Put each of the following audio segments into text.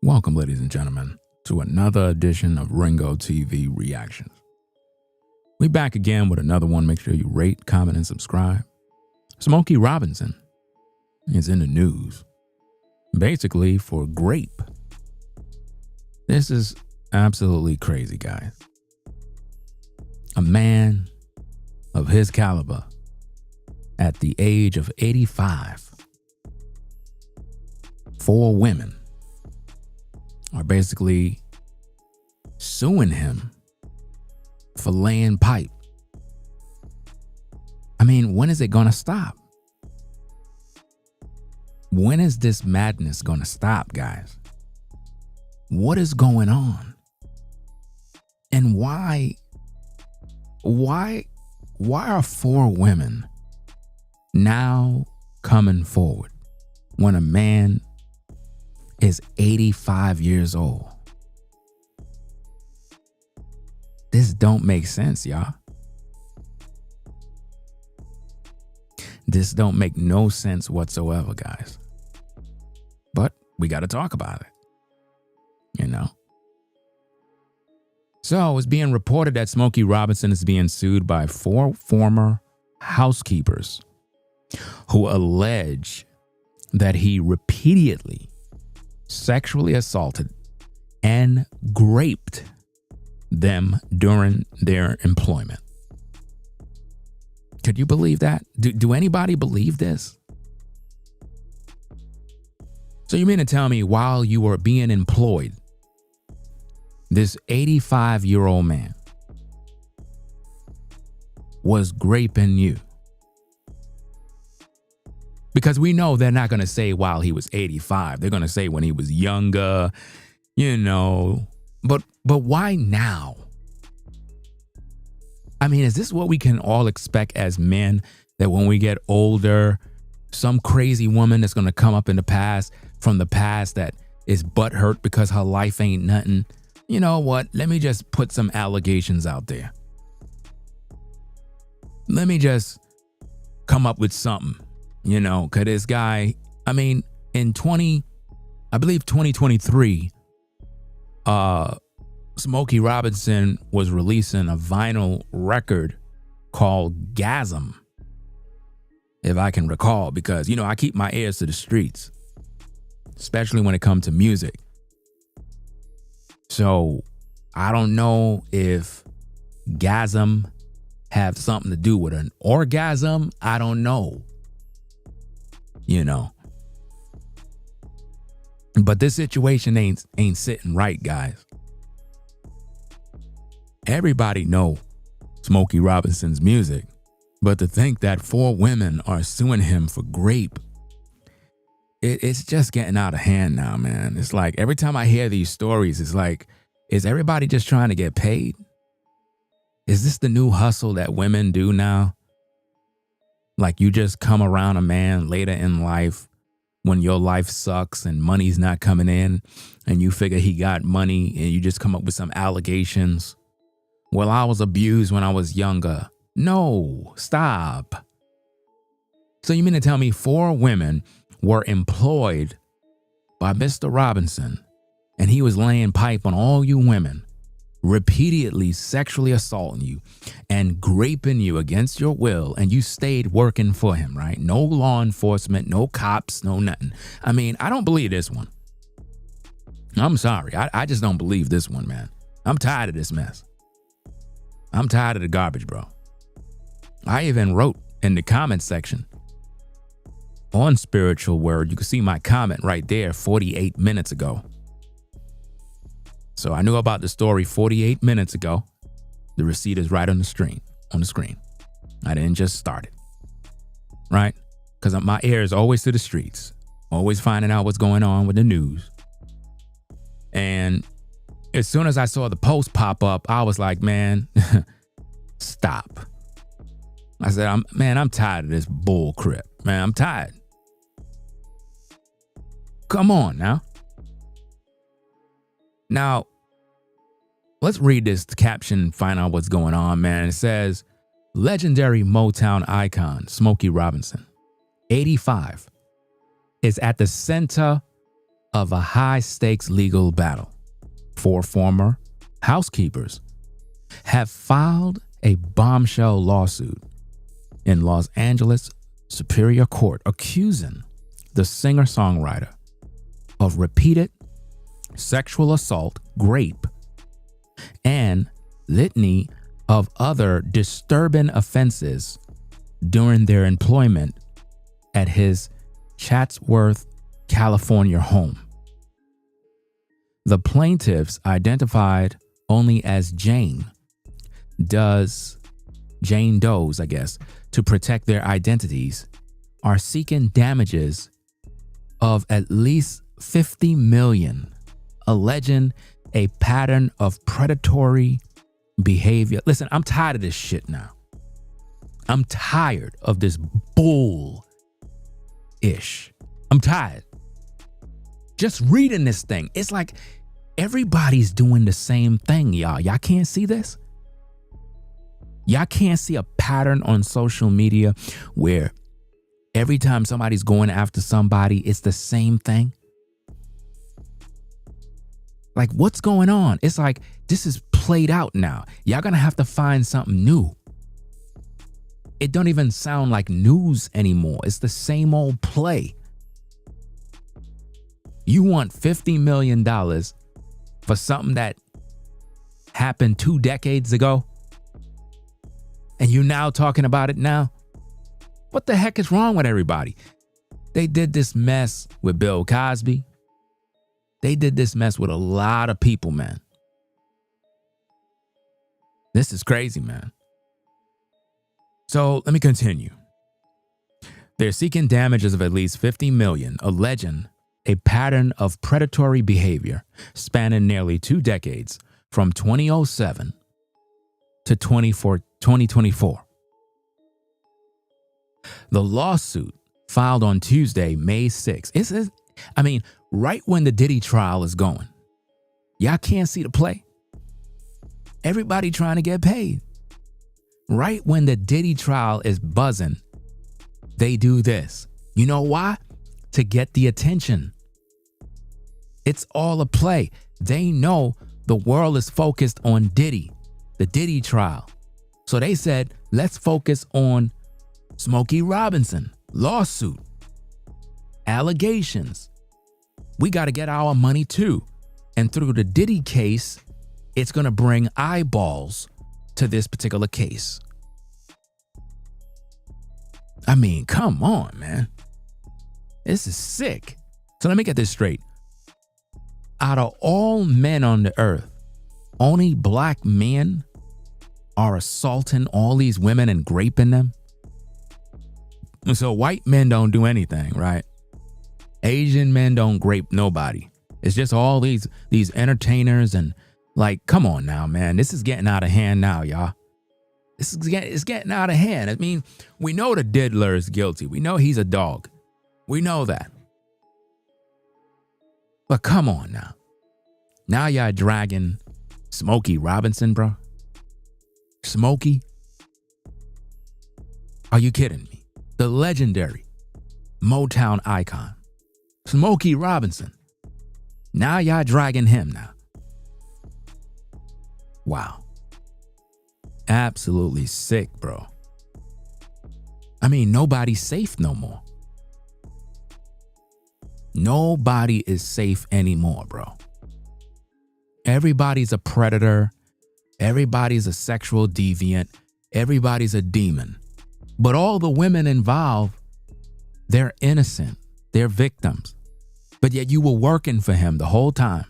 Welcome, ladies and gentlemen, to another edition of Ringo TV Reactions. We back again with another one. Make sure you rate, comment, and subscribe. Smokey Robinson is in the news, basically for grape. This is absolutely crazy, guys. A man of his caliber at the age of 85, 4 women are basically suing him for laying pipe. I mean, when is it going to stop? When is this madness going to stop, guys? What is going on? And why are 4 women now coming forward when a man is 85 years old? This don't make sense, y'all. This don't make no sense whatsoever, guys. But we got to talk about it, you know? So it's being reported that Smokey Robinson is being sued by 4 former housekeepers who allege that he repeatedly sexually assaulted and raped them during their employment. Could you believe that? Do anybody believe this? So you mean to tell me while you were being employed, this 85-year-old man was raping you? Because we know they're not going to say while he was 85. They're going to say when he was younger, you know. But why now? I mean, is this what we can all expect as men? That when we get older, some crazy woman that's going to come up in the past, from the past, that is butthurt because her life ain't nothing. You know what? Let me just put some allegations out there. Let me just come up with something. You know, because this guy, I mean, in 2023, Smokey Robinson was releasing a vinyl record called Gasm, if I can recall, because, you know, I keep my ears to the streets, especially when it comes to music. So I don't know if Gasm have something to do with an orgasm. I don't know. You know, but this situation ain't sitting right, guys. Everybody know Smokey Robinson's music, but to think that 4 women are suing him for grape, it's just getting out of hand now, man. It's like every time I hear these stories, it's like, is everybody just trying to get paid? Is this the new hustle that women do now? Like you just come around a man later in life when your life sucks and money's not coming in and you figure he got money and you just come up with some allegations. Well, I was abused when I was younger. No, stop. So you mean to tell me 4 women were employed by Mr. Robinson and he was laying pipe on all you women, repeatedly sexually assaulting you and raping you against your will, and you stayed working for him, right? No law enforcement, no cops, no nothing. I mean, I don't believe this one. I'm sorry. I just don't believe this one, man. I'm tired of this mess. I'm tired of the garbage, bro. I even wrote in the comment section on Spiritual Word, you can see my comment right there 48 minutes ago. So I knew about the story 48 minutes ago. The receipt is right on the screen. I didn't just start it, right? Because my ear is always to the streets, always finding out what's going on with the news. And as soon as I saw the post pop up, I was like, man, stop. I said, I'm tired of this bull crap, man. I'm tired. Come on now. Now, let's read this caption and find out what's going on, man. It says, legendary Motown icon Smokey Robinson, 85, is at the center of a high-stakes legal battle. 4 former housekeepers have filed a bombshell lawsuit in Los Angeles Superior Court accusing the singer-songwriter of repeated sexual assault, rape, and litany of other disturbing offenses during their employment at his Chatsworth, California home. The plaintiffs, identified only as Jane Does, to protect their identities, are seeking damages of at least $50 million, alleging a pattern of predatory behavior. Listen, I'm tired of this shit now. I'm tired of this bull-ish. I'm tired. Just reading this thing, it's like everybody's doing the same thing, y'all. Y'all can't see this? Y'all can't see a pattern on social media where every time somebody's going after somebody, it's the same thing? Like, what's going on? It's like, this is played out now. Y'all gonna have to find something new. It don't even sound like news anymore. It's the same old play. You want $50 million for something that happened 2 decades ago? And you now talking about it now? What the heck is wrong with everybody? They did this mess with Bill Cosby. They did this mess with a lot of people, man. This is crazy, man. So let me continue. They're seeking damages of at least $50 million, alleging a pattern of predatory behavior spanning nearly 2 decades, from 2007 to 2024. The lawsuit, filed on Tuesday, May 6th. Right when the Diddy trial is going. Y'all can't see the play. Everybody trying to get paid. Right when the Diddy trial is buzzing, they do this. You know why? To get the attention. It's all a play. They know the world is focused on Diddy, the Diddy trial. So they said, let's focus on Smokey Robinson, lawsuit, allegations. We got to get our money too. And through the Diddy case, it's going to bring eyeballs to this particular case. I mean, come on, man. This is sick. So let me get this straight. Out of all men on the earth, only black men are assaulting all these women and raping them. So white men don't do anything, right? Asian men don't rape nobody. It's just all these entertainers and, like, come on now, man. This is getting out of hand now, y'all. It's getting out of hand. I mean, we know the diddler is guilty. We know he's a dog. We know that. But come on now. Now y'all dragging Smokey Robinson, bro. Smokey? Are you kidding me? The legendary Motown icon, Smokey Robinson. Now y'all dragging him now. Wow. Absolutely sick, bro. I mean, nobody's safe no more. Nobody is safe anymore, bro. Everybody's a predator. Everybody's a sexual deviant. Everybody's a demon. But all the women involved, they're innocent. They're victims. But yet you were working for him the whole time.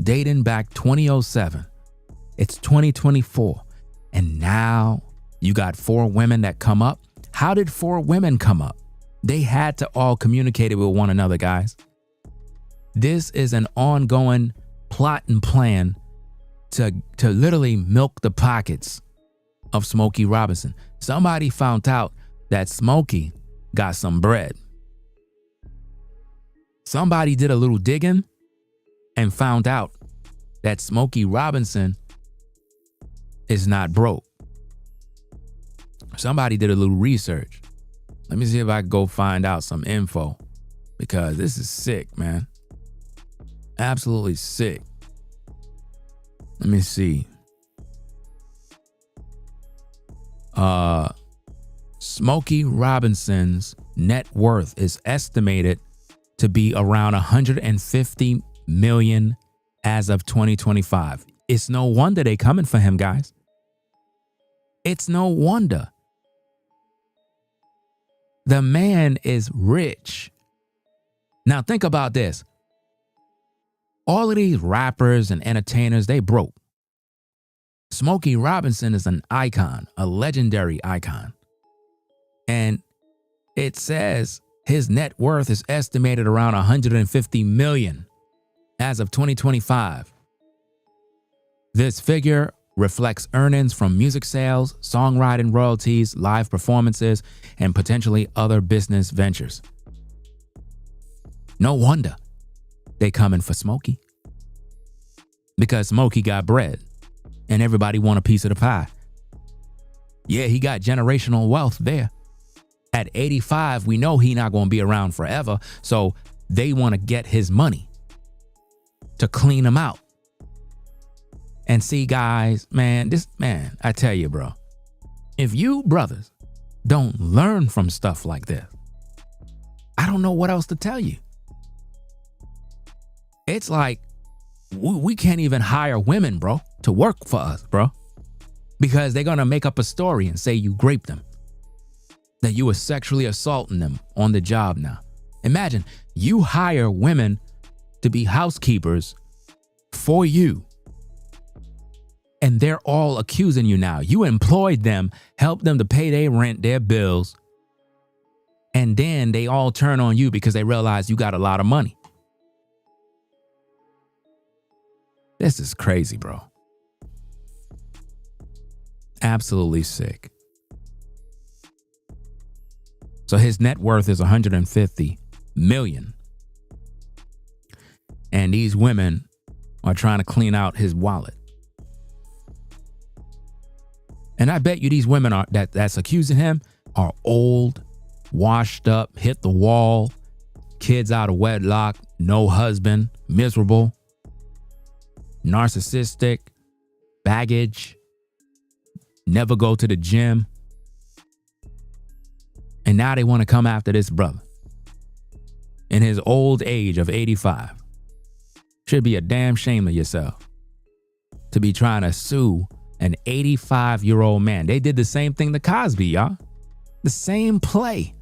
Dating back 2007. It's 2024. And now you got 4 women that come up. How did 4 women come up? They had to all communicate with one another, guys. This is an ongoing plot and plan to literally milk the pockets of Smokey Robinson. Somebody found out that Smokey got some bread. Somebody did a little digging and found out that Smokey Robinson is not broke. Somebody did a little research. Let me see if I can go find out some info, because this is sick, man. Absolutely sick. Let me see. Smokey Robinson's net worth is estimated to be around 150 million as of 2025. It's no wonder they coming for him, guys. It's no wonder. The man is rich. Now think about this. All of these rappers and entertainers, they broke. Smokey Robinson is an icon, a legendary icon. And it says his net worth is estimated around 150 million as of 2025. This figure reflects earnings from music sales, songwriting royalties, live performances, and potentially other business ventures. No wonder they coming for Smokey. Because Smokey got bread and everybody want a piece of the pie. Yeah, he got generational wealth there. At 85, we know he not going to be around forever, so they want to get his money to clean him out. And see, guys, man, I tell you, bro, if you brothers don't learn from stuff like this, I don't know what else to tell you. It's like we can't even hire women, bro, to work for us, bro, because they're going to make up a story and say you raped them, that you were sexually assaulting them on the job now. Imagine you hire women to be housekeepers for you, and they're all accusing you now. You employed them, helped them to pay their rent, their bills, and then they all turn on you because they realize you got a lot of money. This is crazy, bro. Absolutely sick. So his net worth is 150 million. And these women are trying to clean out his wallet. And I bet you these women that's accusing him are old, washed up, hit the wall, kids out of wedlock, no husband, miserable, narcissistic, baggage, never go to the gym. And now they want to come after this brother in his old age of 85. Should be a damn shame of yourself to be trying to sue an 85-year-old man. They did the same thing to Cosby, y'all. The same play.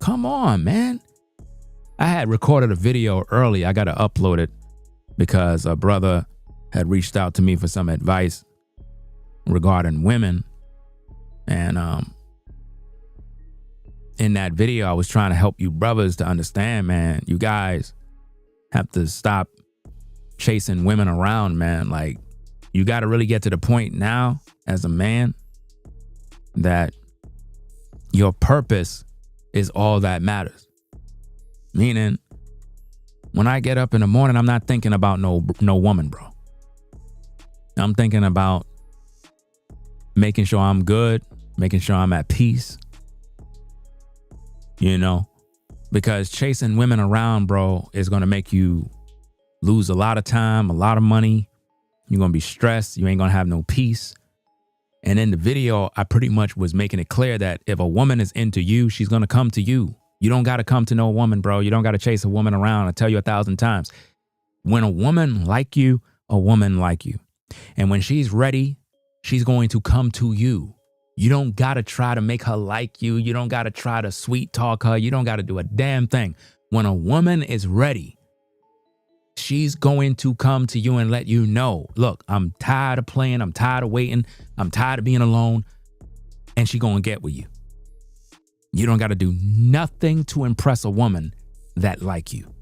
Come on, man. I had recorded a video early. I got to upload it because a brother had reached out to me for some advice regarding women. And in that video, I was trying to help you brothers to understand, man, you guys have to stop chasing women around, man. Like, you got to really get to the point now as a man that your purpose is all that matters. Meaning, when I get up in the morning, I'm not thinking about no woman, bro. I'm thinking about making sure I'm good, making sure I'm at peace. You know, because chasing women around, bro, is going to make you lose a lot of time, a lot of money. You're going to be stressed. You ain't going to have no peace. And in the video, I pretty much was making it clear that if a woman is into you, she's going to come to you. You don't got to come to no woman, bro. You don't got to chase a woman around. I tell you 1,000 times. When a woman like you, a woman like you. And when she's ready, she's going to come to you. You don't got to try to make her like you. You don't got to try to sweet talk her. You don't got to do a damn thing. When a woman is ready, she's going to come to you and let you know, look, I'm tired of playing. I'm tired of waiting. I'm tired of being alone. And she going to get with you. You don't got to do nothing to impress a woman that like you.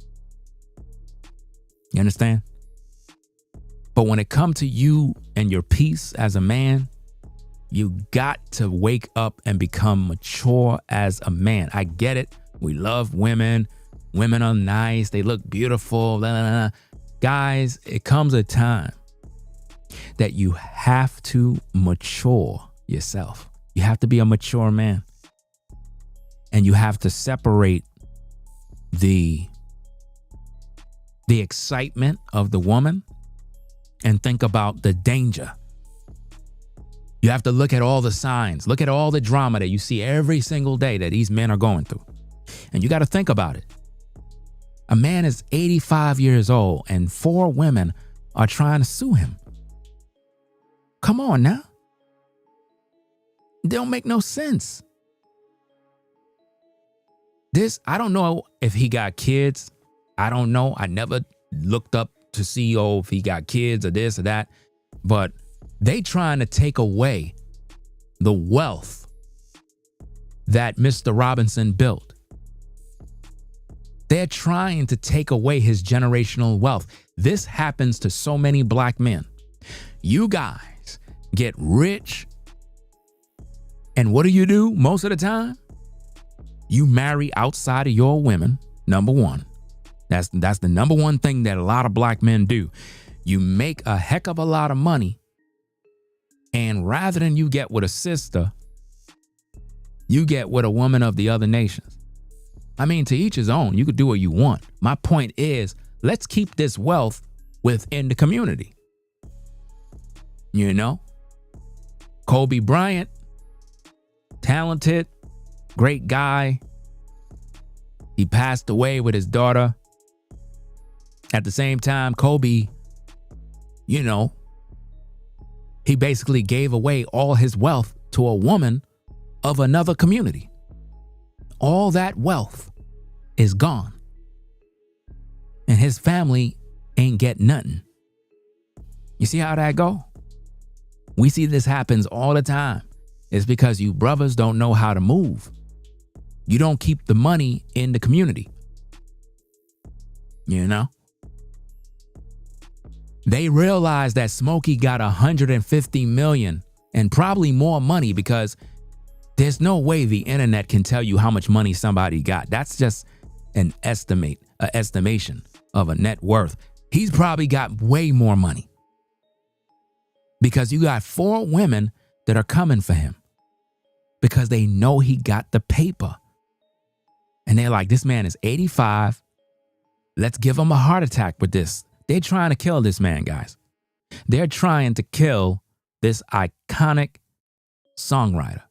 You understand? But when it comes to you and your peace as a man, you got to wake up and become mature as a man. I get it. We love women. Women are nice. They look beautiful. Blah, blah, blah. Guys, it comes a time that you have to mature yourself. You have to be a mature man. And you have to separate the the excitement of the woman and think about the danger. You have to look at all the signs, look at all the drama that you see every single day that these men are going through. And you got to think about it. A man is 85 years old and 4 women are trying to sue him. Come on now. It don't make no sense. I don't know if he got kids. I don't know. I never looked up to see if he got kids or this or that. But they trying to take away the wealth that Mr. Robinson built. They're trying to take away his generational wealth. This happens to so many black men. You guys get rich, and what do most of the time? You marry outside of your women, number one. That's the number one thing that a lot of black men do. You make a heck of a lot of money, and rather than you get with a sister, you get with a woman of the other nations. I mean, to each his own. You could do what you want. My point is, let's keep this wealth within the community. You know? Kobe Bryant, talented, great guy. He passed away with his daughter. At the same time, Kobe, he basically gave away all his wealth to a woman of another community. All that wealth is gone. And his family ain't get nothing. You see how that go? We see this happens all the time. It's because you brothers don't know how to move. You don't keep the money in the community. You know? They realized that Smokey got 150 million and probably more money because there's no way the internet can tell you how much money somebody got. That's just an estimation of a net worth. He's probably got way more money because you got 4 women that are coming for him because they know he got the paper. And they're like, this man is 85. Let's give him a heart attack with this. They're trying to kill this man, guys. They're trying to kill this iconic songwriter.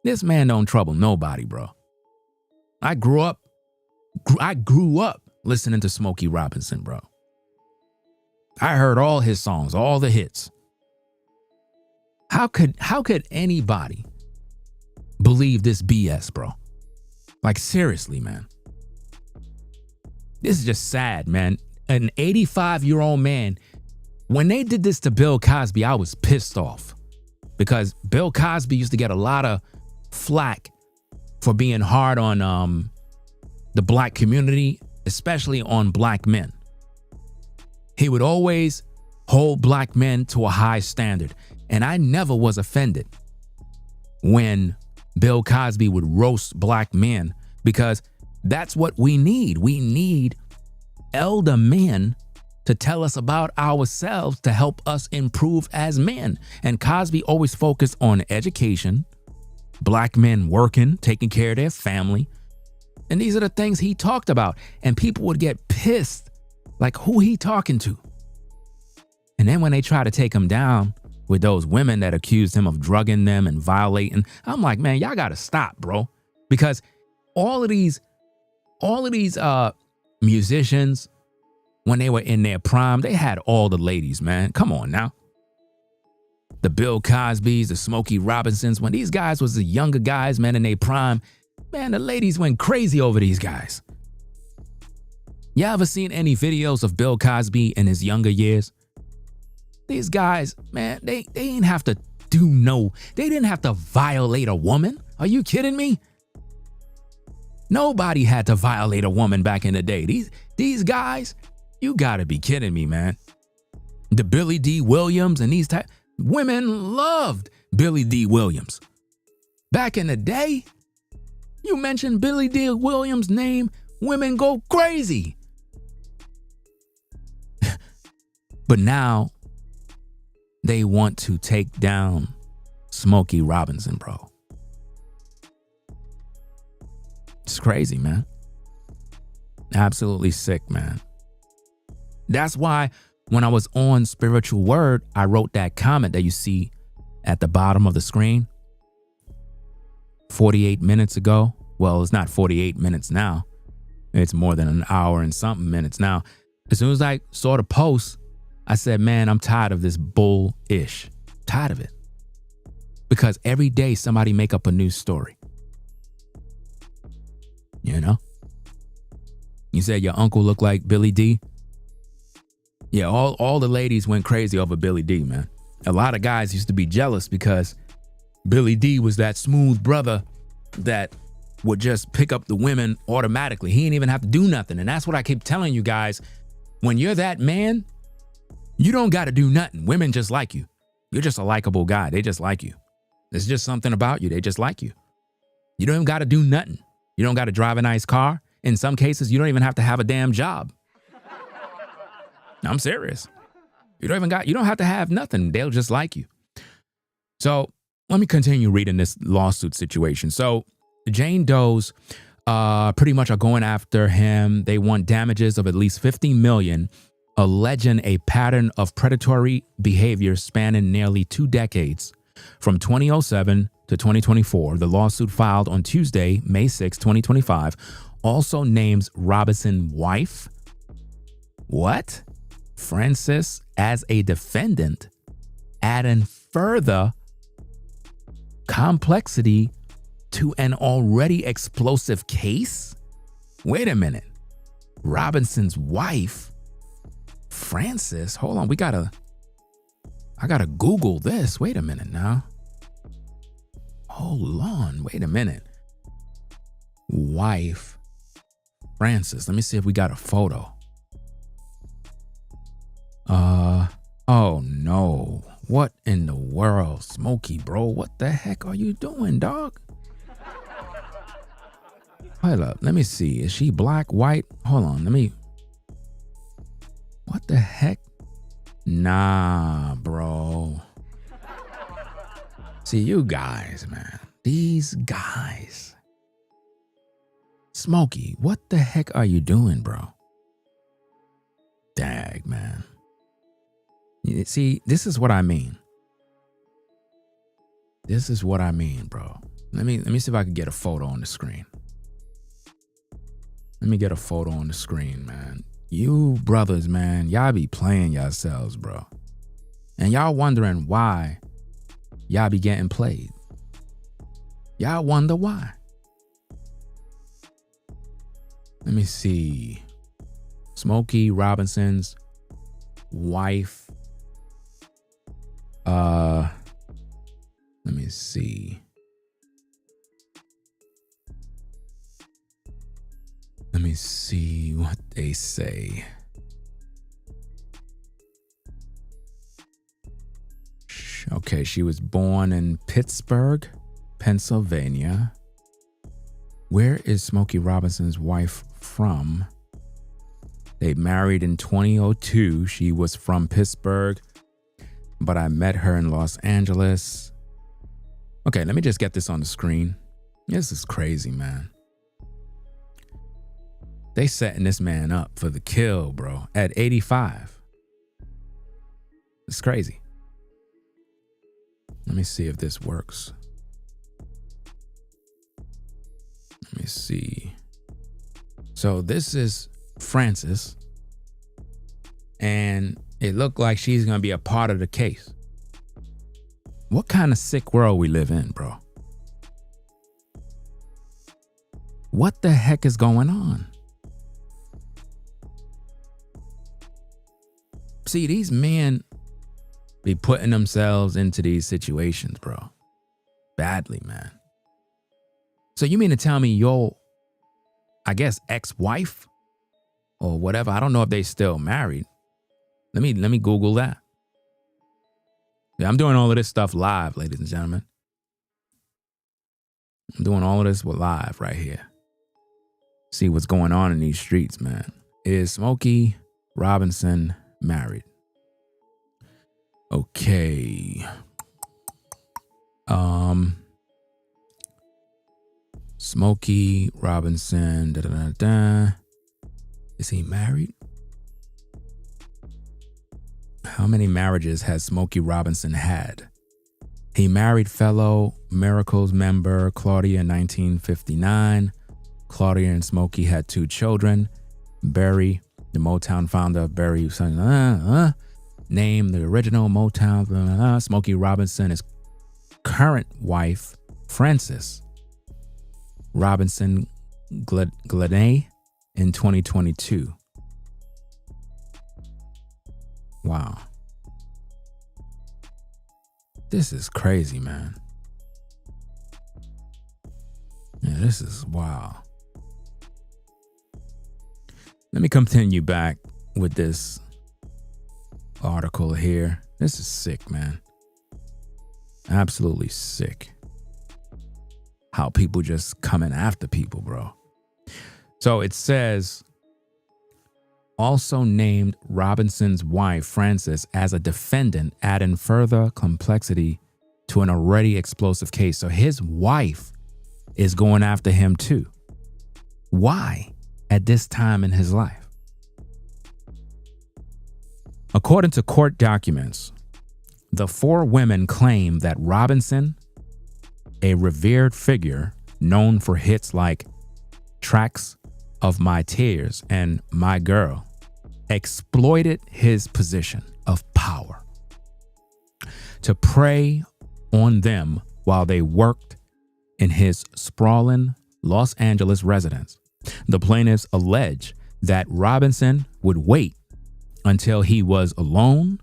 This man don't trouble nobody, bro. I grew up listening to Smokey Robinson, bro. I heard all his songs, all the hits. How could anybody believe this BS, bro? Like, seriously, man. This is just sad, man. An 85-year-old man. When they did this to Bill Cosby, I was pissed off because Bill Cosby used to get a lot of flack for being hard on the black community, especially on black men. He would always hold black men to a high standard. And I never was offended when Bill Cosby would roast black men because that's what we need. We need elder men to tell us about ourselves to help us improve as men. And Cosby always focused on education, black men working, taking care of their family. And these are the things he talked about. And people would get pissed, like, who he talking to? And then when they try to take him down with those women that accused him of drugging them and violating, I'm like, man, y'all got to stop, bro. Because all of these musicians, when they were in their prime, they had all the ladies, man. Come on now. The Bill Cosbys, the Smokey Robinsons, when these guys was the younger guys, man, in their prime, man, the ladies went crazy over these guys. You ever seen any videos of Bill Cosby in his younger years? These guys, man, they didn't have to they didn't have to violate a woman. Are you kidding me? Nobody had to violate a woman back in the day. These guys, you gotta be kidding me, man. The Billy D. Williams and these women loved Billy D. Williams. Back in the day, you mention Billy D. Williams' name, women go crazy. But now, they want to take down Smokey Robinson, bro. It's crazy, man. Absolutely sick, man. That's why when I was on Spiritual Word, I wrote that comment that you see at the bottom of the screen 48 minutes ago. Well, it's not 48 minutes now. It's more than an hour and something minutes now. As soon as I saw the post, I said, man, I'm tired of this bull-ish. Tired of it. Because every day somebody make up a new story. You know? You said your uncle looked like Billy D. Yeah, all the ladies went crazy over Billy D, man. A lot of guys used to be jealous because Billy D was that smooth brother that would just pick up the women automatically. He didn't even have to do nothing. And that's what I keep telling you guys. When you're that man, you don't got to do nothing. Women just like you. You're just a likable guy. They just like you. There's just something about you. They just like you. You don't even got to do nothing. You don't got to drive a nice car. In some cases, you don't even have to have a damn job. I'm serious. You don't have to have nothing. They'll just like you. So let me continue reading this lawsuit situation. So Jane Doe's pretty much are going after him. They want damages of at least $50 million, alleging a pattern of predatory behavior spanning nearly 2 decades. From 2007 to 2024, the lawsuit filed on Tuesday, May 6, 2025, also names Robinson's wife, Frances, as a defendant, adding further complexity to an already explosive case? Wait a minute. Robinson's wife, Frances, hold on, I gotta Google this. Wait a minute now. Hold on, wait a minute. Wife, Frances, let me see if we got a photo. Oh no. What in the world? Smokey, bro, what the heck are you doing, dog? Hold up, let me see. Is she black, white? Hold on, what the heck? Nah, bro. See, you guys, man. These guys. Smokey, what the heck are you doing, bro? Dag, man. See, this is what I mean. This is what I mean, bro. Let me see if I can get a photo on the screen. Let me get a photo on the screen, man. You brothers, man, y'all be playing yourselves, bro. And y'all wondering why y'all be getting played. Y'all wonder why. Let me see. Smokey Robinson's wife. Let me see. Let me see what they say. Okay, she was born in Pittsburgh, Pennsylvania. Where is Smokey Robinson's wife from? They married in 2002. She was from Pittsburgh, but I met her in Los Angeles. Okay, let me just get this on the screen. This is crazy, man. They setting this man up for the kill, bro, at 85. It's crazy. Let me see if this works. Let me see. So this is Frances, and it looked like she's going to be a part of the case. What kind of sick world we live in, bro? What the heck is going on? See, these men be putting themselves into these situations, bro. Badly, man. So you mean to tell me your, I guess, ex-wife or whatever, I don't know if they still married. Let me Google that. Yeah, I'm doing all of this stuff live, ladies and gentlemen. I'm doing all of this live right here. See what's going on in these streets, man. Is Smokey Robinson married? Okay. Smokey Robinson, Is he married? How many marriages has Smokey Robinson had? He married fellow Miracles member Claudia in 1959. Claudia and Smokey had 2 children. Barry, the Motown founder, Barry, named the original Motown. Smokey Robinson, his current wife, Frances Robinson Glenay, in 2022. Wow. This is crazy, man. Yeah, this is wow. Let me continue back with this article here. This is sick, man. Absolutely sick. How people just coming after people, bro. So it says, also named Robinson's wife, Frances, as a defendant, adding further complexity to an already explosive case. So his wife is going after him too. Why at this time in his life? According to court documents, the 4 women claim that Robinson, a revered figure known for hits like Tracks of My Tears and My Girl, exploited his position of power to prey on them while they worked in his sprawling Los Angeles residence. The plaintiffs allege that Robinson would wait until he was alone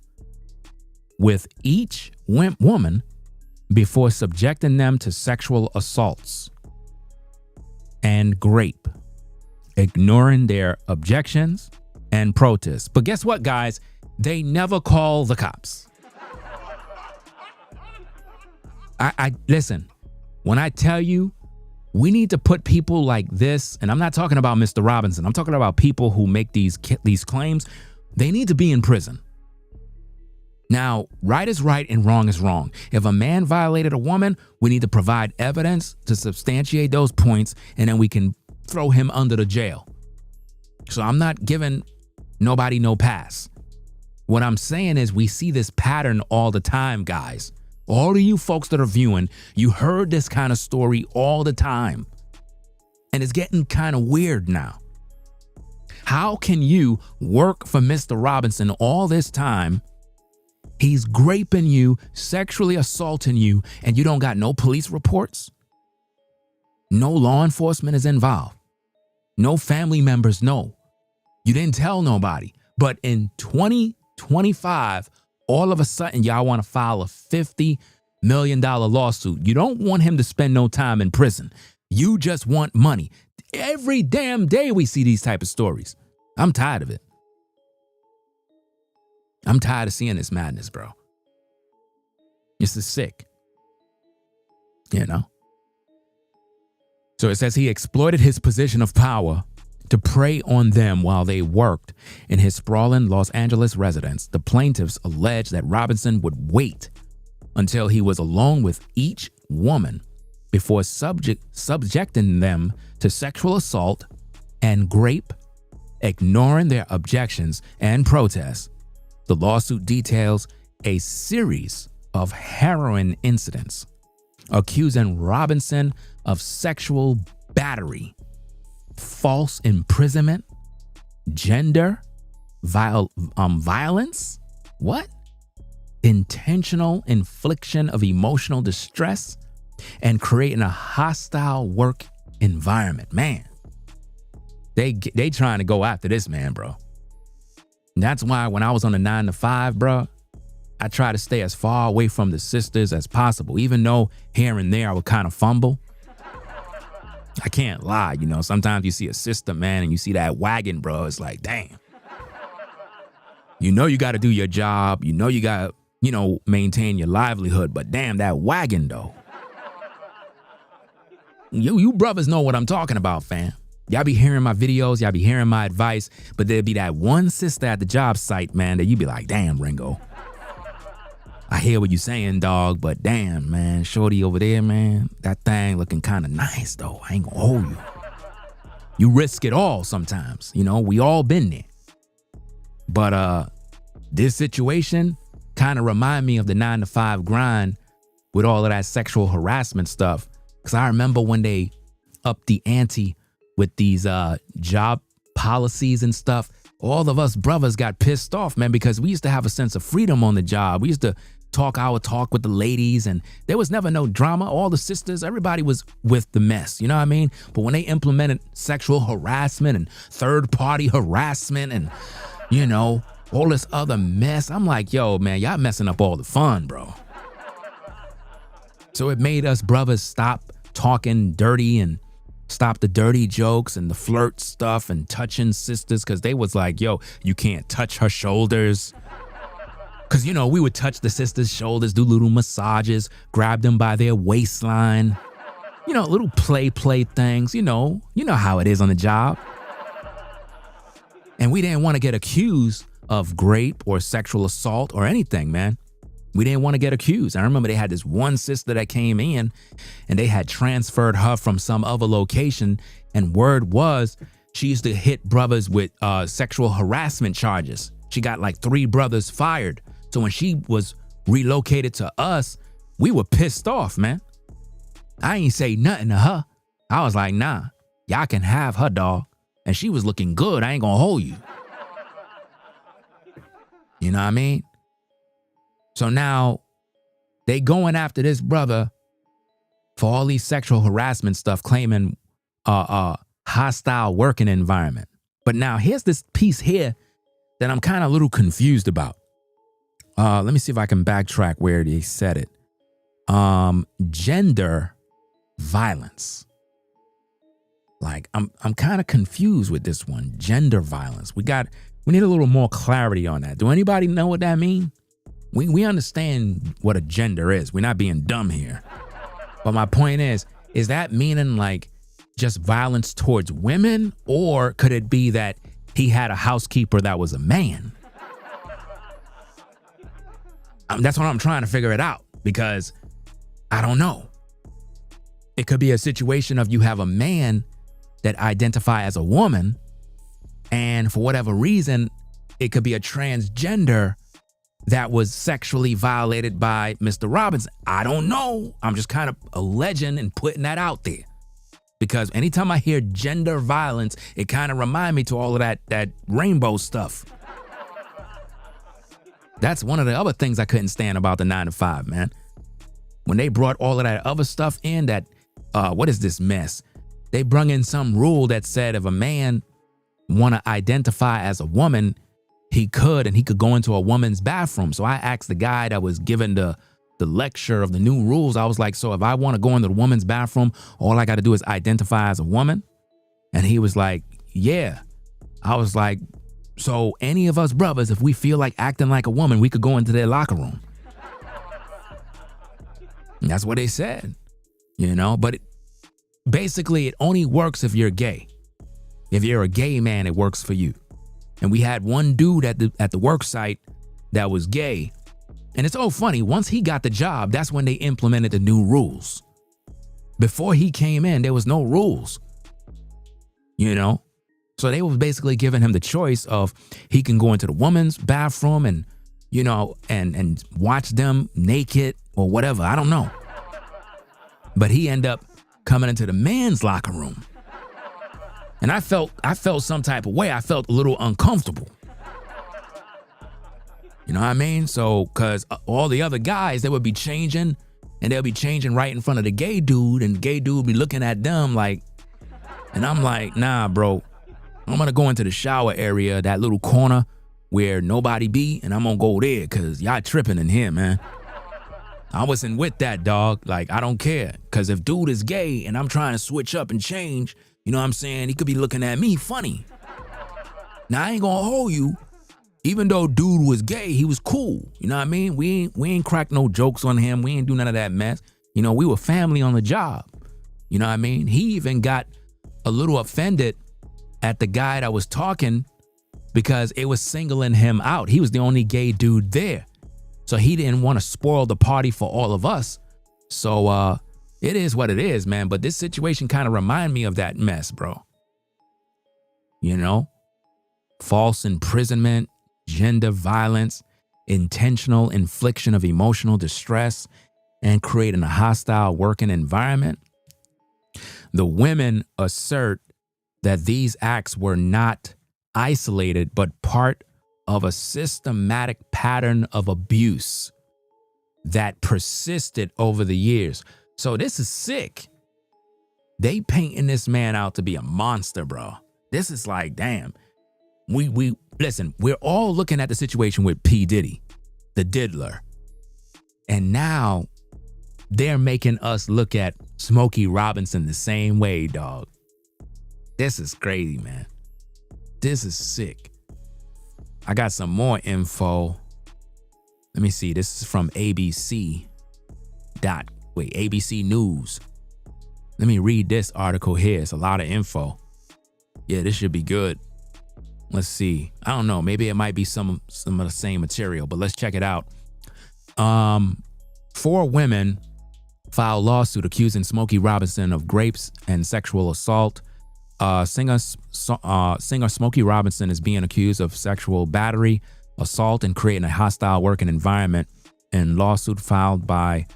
with each woman before subjecting them to sexual assaults and rape, ignoring their objections and protests. But guess what, guys? They never call the cops. I listen, when I tell you we need to put people like this, and I'm not talking about Mr. Robinson, I'm talking about people who make these claims, they need to be in prison. Now, right is right and wrong is wrong. If a man violated a woman, we need to provide evidence to substantiate those points, and then we can throw him under the jail. So I'm not giving nobody no pass. What I'm saying is we see this pattern all the time, guys. All of you folks that are viewing, you heard this kind of story all the time. And it's getting kind of weird now. How can you work for Mr. Robinson all this time? He's raping you, sexually assaulting you, and you don't got no police reports? No law enforcement is involved. No family members know. You didn't tell nobody. But in 2025, all of a sudden, y'all want to file a $50 million lawsuit. You don't want him to spend no time in prison. You just want money. Every damn day we see these type of stories. I'm tired of it. I'm tired of seeing this madness, bro. This is sick. You know? So it says he exploited his position of power to prey on them while they worked in his sprawling Los Angeles residence. The plaintiffs allege that Robinson would wait until he was alone with each woman before subjecting them to sexual assault and rape, ignoring their objections and protests. The lawsuit details a series of harrowing incidents, accusing Robinson of sexual battery, false imprisonment, gender violence, intentional infliction of emotional distress, and creating a hostile work environment. Man, they trying to go after this man, bro. And that's why when I was on the 9 to 5, bro, I try to stay as far away from the sisters as possible, even though here and there I would kind of fumble. I can't lie, you know, sometimes you see a sister, man, and you see that wagon, bro. It's like, damn. You know you got to do your job. You know you got to, you know, maintain your livelihood. But damn, that wagon, though. You brothers know what I'm talking about, fam. Y'all be hearing my videos. Y'all be hearing my advice. But there'd be that one sister at the job site, man, that you be like, damn, Ringo. I hear what you saying, dog, but damn, man, shorty over there, man, that thing looking kind of nice, though. I ain't gonna hold you. You risk it all sometimes, you know, we all been there. But This situation kind of remind me of the 9-to-5 grind with all of that sexual harassment stuff. Because I remember when they upped the ante with these job policies and stuff, all of us brothers got pissed off, man, because we used to have a sense of freedom on the job. We used to talk our talk with the ladies, and there was never no drama. All the sisters, everybody was with the mess, you know what I mean? But when they implemented sexual harassment and third-party harassment and, you know, all this other mess, I'm like, yo, man, y'all messing up all the fun, bro. So it made us brothers stop talking dirty and stop the dirty jokes and the flirt stuff and touching sisters, because they was like, yo, you can't touch her shoulders. Because, you know, we would touch the sisters' shoulders, do little massages, grab them by their waistline, you know, little play things, you know how it is on the job. And we didn't want to get accused of rape or sexual assault or anything, man. We didn't want to get accused. I remember they had this one sister that came in and they had transferred her from some other location. And word was she used to hit brothers with sexual harassment charges. She got like 3 brothers fired. So when she was relocated to us, we were pissed off, man. I ain't say nothing to her. I was like, nah, y'all can have her, dog. And she was looking good. I ain't gonna hold you. You know what I mean? So now they going after this brother for all these sexual harassment stuff, claiming hostile working environment. But now here's this piece here that I'm kind of a little confused about. Let me see if I can backtrack where they said it. Gender violence. Like I'm kind of confused with this one. Gender violence. We need a little more clarity on that. Do anybody know what that means? We understand what a gender is. We're not being dumb here. But my point is that meaning like just violence towards women? Or could it be that he had a housekeeper that was a man? That's what I'm trying to figure it out, because I don't know. It could be a situation of you have a man that identify as a woman, and for whatever reason, it could be a transgender that was sexually violated by Mr. Robinson. I don't know. I'm just kind of alleging and putting that out there. Because anytime I hear gender violence, it kind of reminds me to all of that rainbow stuff. That's one of the other things I couldn't stand about the 9-to-5, man. When they brought all of that other stuff in, that, what is this mess? They brung in some rule that said if a man want to identify as a woman, he could go into a woman's bathroom. So I asked the guy that was given the lecture of the new rules. I was like, so if I want to go into the woman's bathroom, all I got to do is identify as a woman? And he was like, yeah. I was like, so any of us brothers, if we feel like acting like a woman, we could go into their locker room. And that's what they said, you know, but basically it only works if you're gay. If you're a gay man, it works for you. And we had one dude at the work site that was gay. And it's so funny, once he got the job, that's when they implemented the new rules. Before he came in, there was no rules, you know? So they was basically giving him the choice of he can go into the woman's bathroom and, you know, and watch them naked or whatever. I don't know. But he ended up coming into the man's locker room. And I felt some type of way. I felt a little uncomfortable. You know what I mean? So, because all the other guys, they would be changing, and they'll be changing right in front of the gay dude, and the gay dude would be looking at them like, and I'm like, nah, bro, I'm going to go into the shower area, that little corner where nobody be, and I'm going to go there because y'all tripping in here, man. I wasn't with that, dog. Like, I don't care. Because if dude is gay and I'm trying to switch up and change, you know what I'm saying? He could be looking at me funny. Now, I ain't going to hold you. Even though dude was gay, he was cool. You know what I mean? We ain't cracked no jokes on him. We ain't do none of that mess. You know, we were family on the job. You know what I mean? He even got a little offended at the guy that was talking because it was singling him out. He was the only gay dude there. So he didn't want to spoil the party for all of us. So it is what it is, man. But this situation kind of remind me of that mess, bro. You know? False imprisonment, gender violence, intentional infliction of emotional distress, and creating a hostile working environment. The women assert that these acts were not isolated, but part of a systematic pattern of abuse that persisted over the years. So this is sick. They painting this man out to be a monster, bro. This is like, damn. We listen, we're all looking at the situation with P. Diddy, the diddler. And now they're making us look at Smokey Robinson the same way, dog. This is crazy, man. This is sick. I got some more info. Let me see. This is from ABC News. Let me read this article here. It's a lot of info. Yeah, this should be good. Let's see. I don't know. Maybe it might be some of the same material, but let's check it out. 4 women filed lawsuit accusing Smokey Robinson of rapes and sexual assault. Singer Smokey Robinson is being accused of sexual battery, assault, and creating a hostile working environment in lawsuit filed by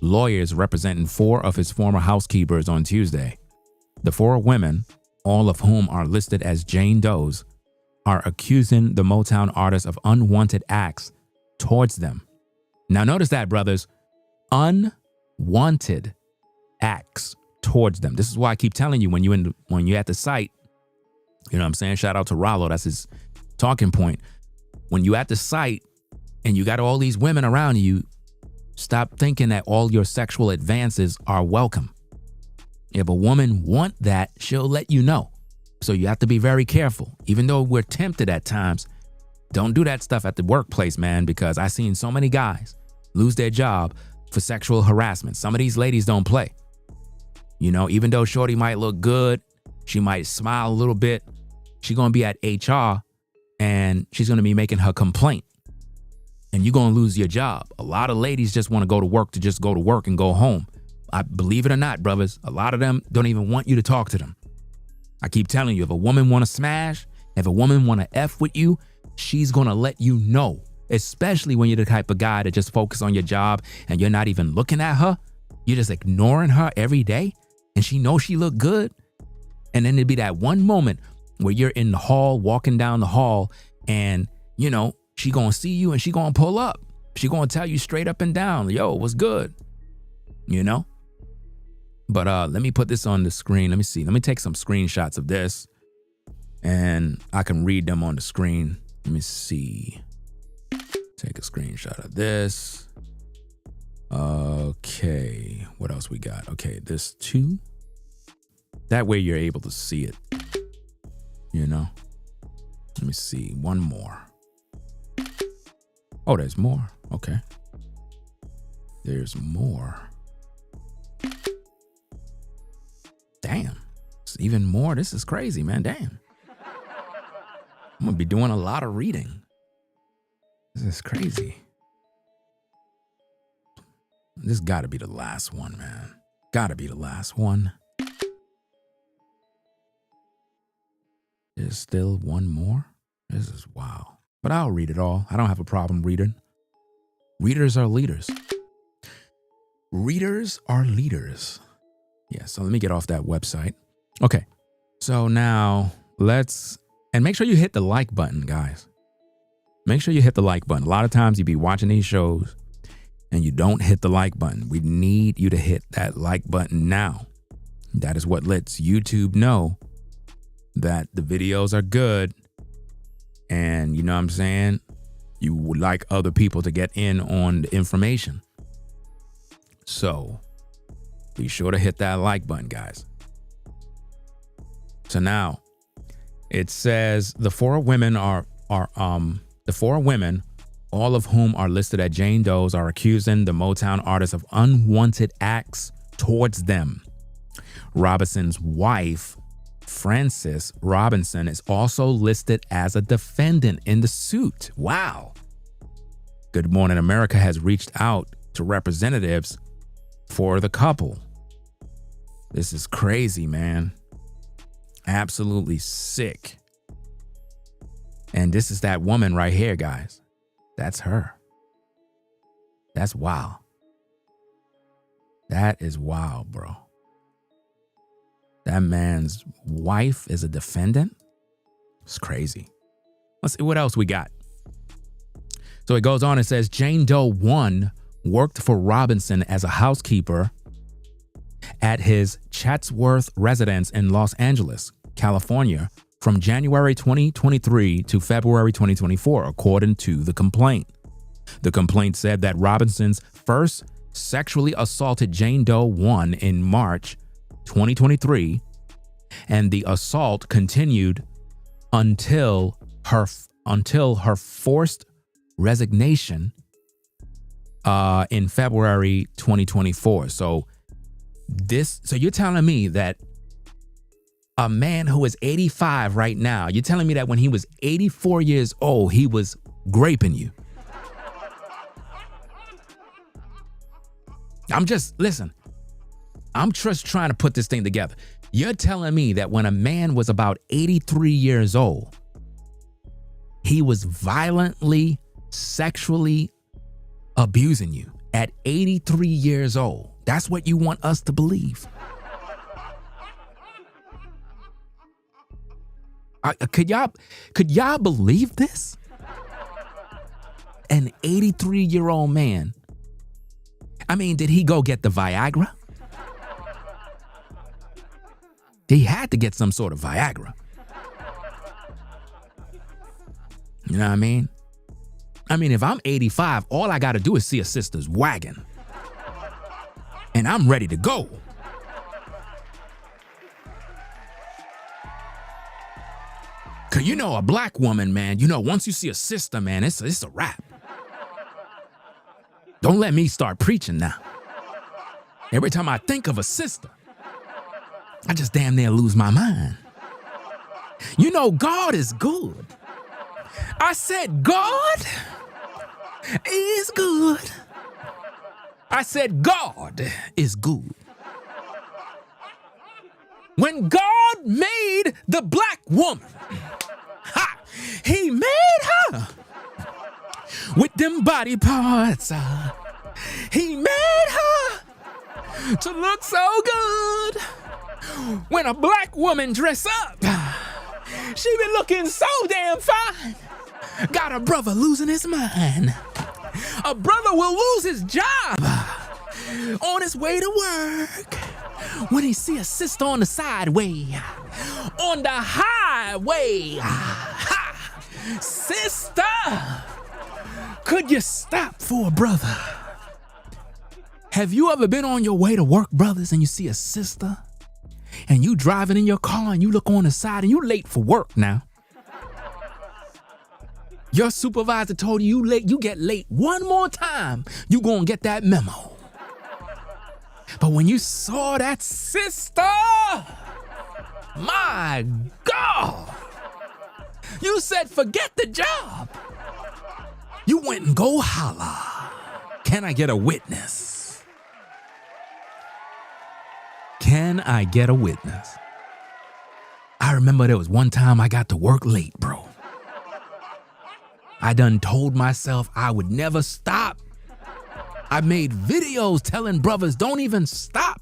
lawyers representing 4 of his former housekeepers on Tuesday. The 4 women, all of whom are listed as Jane Does, are accusing the Motown artist of unwanted acts towards them. Now notice that, brothers, unwanted acts towards them. This is why I keep telling you when you're at the site, you know what I'm saying? Shout out to Rollo, that's his talking point. When you at the site and you got all these women around you, stop thinking that all your sexual advances are welcome. If a woman want that, she'll let you know. So you have to be very careful. Even though we're tempted at times, don't do that stuff at the workplace, man, because I've seen so many guys lose their job for sexual harassment. Some of these ladies don't play. You know, even though shorty might look good, she might smile a little bit, she's going to be at HR and she's going to be making her complaint. And you're going to lose your job. A lot of ladies just want to go to work to just go to work and go home. I believe it or not, brothers, a lot of them don't even want you to talk to them. I keep telling you, if a woman want to smash, if a woman want to F with you, she's going to let you know, especially when you're the type of guy that just focus on your job and you're not even looking at her. You're just ignoring her every day and she knows she look good. And then it'd be that one moment where you're in the hall, walking down the hall and, you know, she going to see you and she going to pull up. She going to tell you straight up and down, yo, what's good? You know? But let me put this on the screen. Let me see. Let me take some screenshots of this and I can read them on the screen. Let me see. Take a screenshot of this. Okay. What else we got? Okay, this too. That way you're able to see it. You know? Let me see. One more. Oh, there's more. Okay. There's more. Damn. It's even more. This is crazy, man. Damn. I'm going to be doing a lot of reading. This is crazy. This got to be the last one, man. Got to be the last one. There's still one more. This is wow. But I'll read it all. I don't have a problem reading. Readers are leaders. Readers are leaders. Yeah, so let me get off that website. Okay, so now and make sure you hit the like button, guys. Make sure you hit the like button. A lot of times you be watching these shows and you don't hit the like button. We need you to hit that like button now. That is what lets YouTube know that the videos are good. And you know what I'm saying? You would like other people to get in on the information. So be sure to hit that like button, guys. So now it says the 4 women the 4 women, all of whom are listed as Jane Does, are accusing the Motown artist of unwanted acts towards them. Robinson's wife, Frances Robinson, is also listed as a defendant in the suit. Wow. Good Morning America has reached out to representatives for the couple. This is crazy, man. Absolutely sick. And this is that woman right here, guys. That's her. That's wild. That is wild, bro. That man's wife is a defendant. It's crazy. Let's see what else we got. So it goes on and says, Jane Doe 1 worked for Robinson as a housekeeper at his Chatsworth residence in Los Angeles, California, from January 2023 to February 2024, according to the complaint. The complaint said that Robinson's first sexually assaulted Jane Doe 1 in March 2023, and the assault continued until her forced resignation in February 2024. So you're telling me that a man who is 85 right now, you're telling me that when he was 84 years old, he was graping you? I'm just trying to put this thing together. You're telling me that when a man was about 83 years old, he was violently, sexually abusing you at 83 years old. That's what you want us to believe. Could y'all believe this? An 83-year-old man. I mean, did he go get the Viagra? He had to get some sort of Viagra. You know what I mean? I mean, if I'm 85, all I got to do is see a sister's wagon. And I'm ready to go. Cause you know, a black woman, man, you know, once you see a sister, man, it's a wrap. Don't let me start preaching now. Every time I think of a sister, I just damn near lose my mind. You know, God is good. I said, God is good. I said, God is good. When God made the black woman, he made her with them body parts. He made her to look so good. When a black woman dress up, she be looking so damn fine. Got a brother losing his mind. A brother will lose his job on his way to work when he see a sister on the sideway, on the highway. Ha! Sister, could you stop for a brother? Have you ever been on your way to work, brothers, and you see a sister, and you driving in your car and you look on the side and you late for work now? Your supervisor told you you get late one more time, you gonna get that memo. But when you saw that sister, my God, you said, forget the job. You went and go holla. Can I get a witness? Can I get a witness? I remember there was one time I got to work late, bro. I done told myself I would never stop. I made videos telling brothers, don't even stop.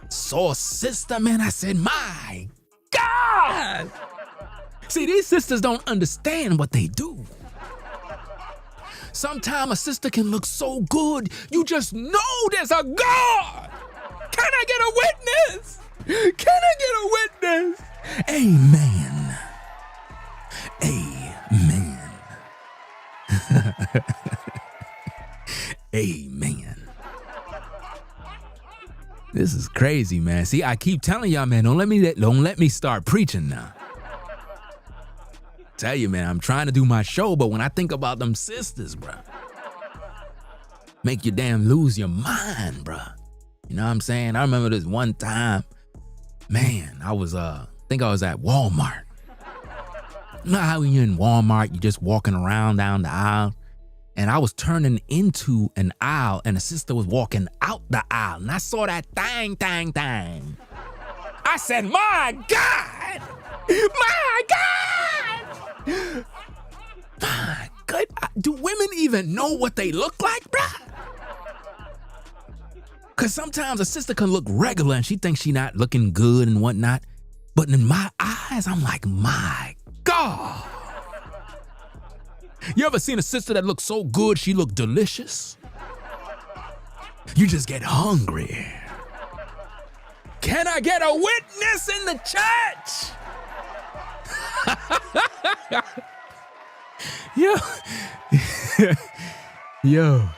Saw a sister, man, I said, my God. See, these sisters don't understand what they do. Sometimes a sister can look so good, you just know there's a God. Can I get a witness? Can I get a witness? Amen. Amen. Amen. This is crazy, man. See, I keep telling y'all, man, don't let me start preaching now. Tell you, man, I'm trying to do my show, but when I think about them sisters, bro, make you damn lose your mind, bro. You know what I'm saying? I remember this one time, man, I was think I was at Walmart. You know how when you're in Walmart, you're just walking around down the aisle? And I was turning into an aisle and a sister was walking out the aisle. And I saw that thing. I said, my God! My God! do women even know what they look like, bruh? Because sometimes a sister can look regular and she thinks she not looking good and whatnot. But in my eyes, I'm like, my God. You ever seen a sister that looks so good she look delicious? You just get hungry. Can I get a witness in the church? Yo.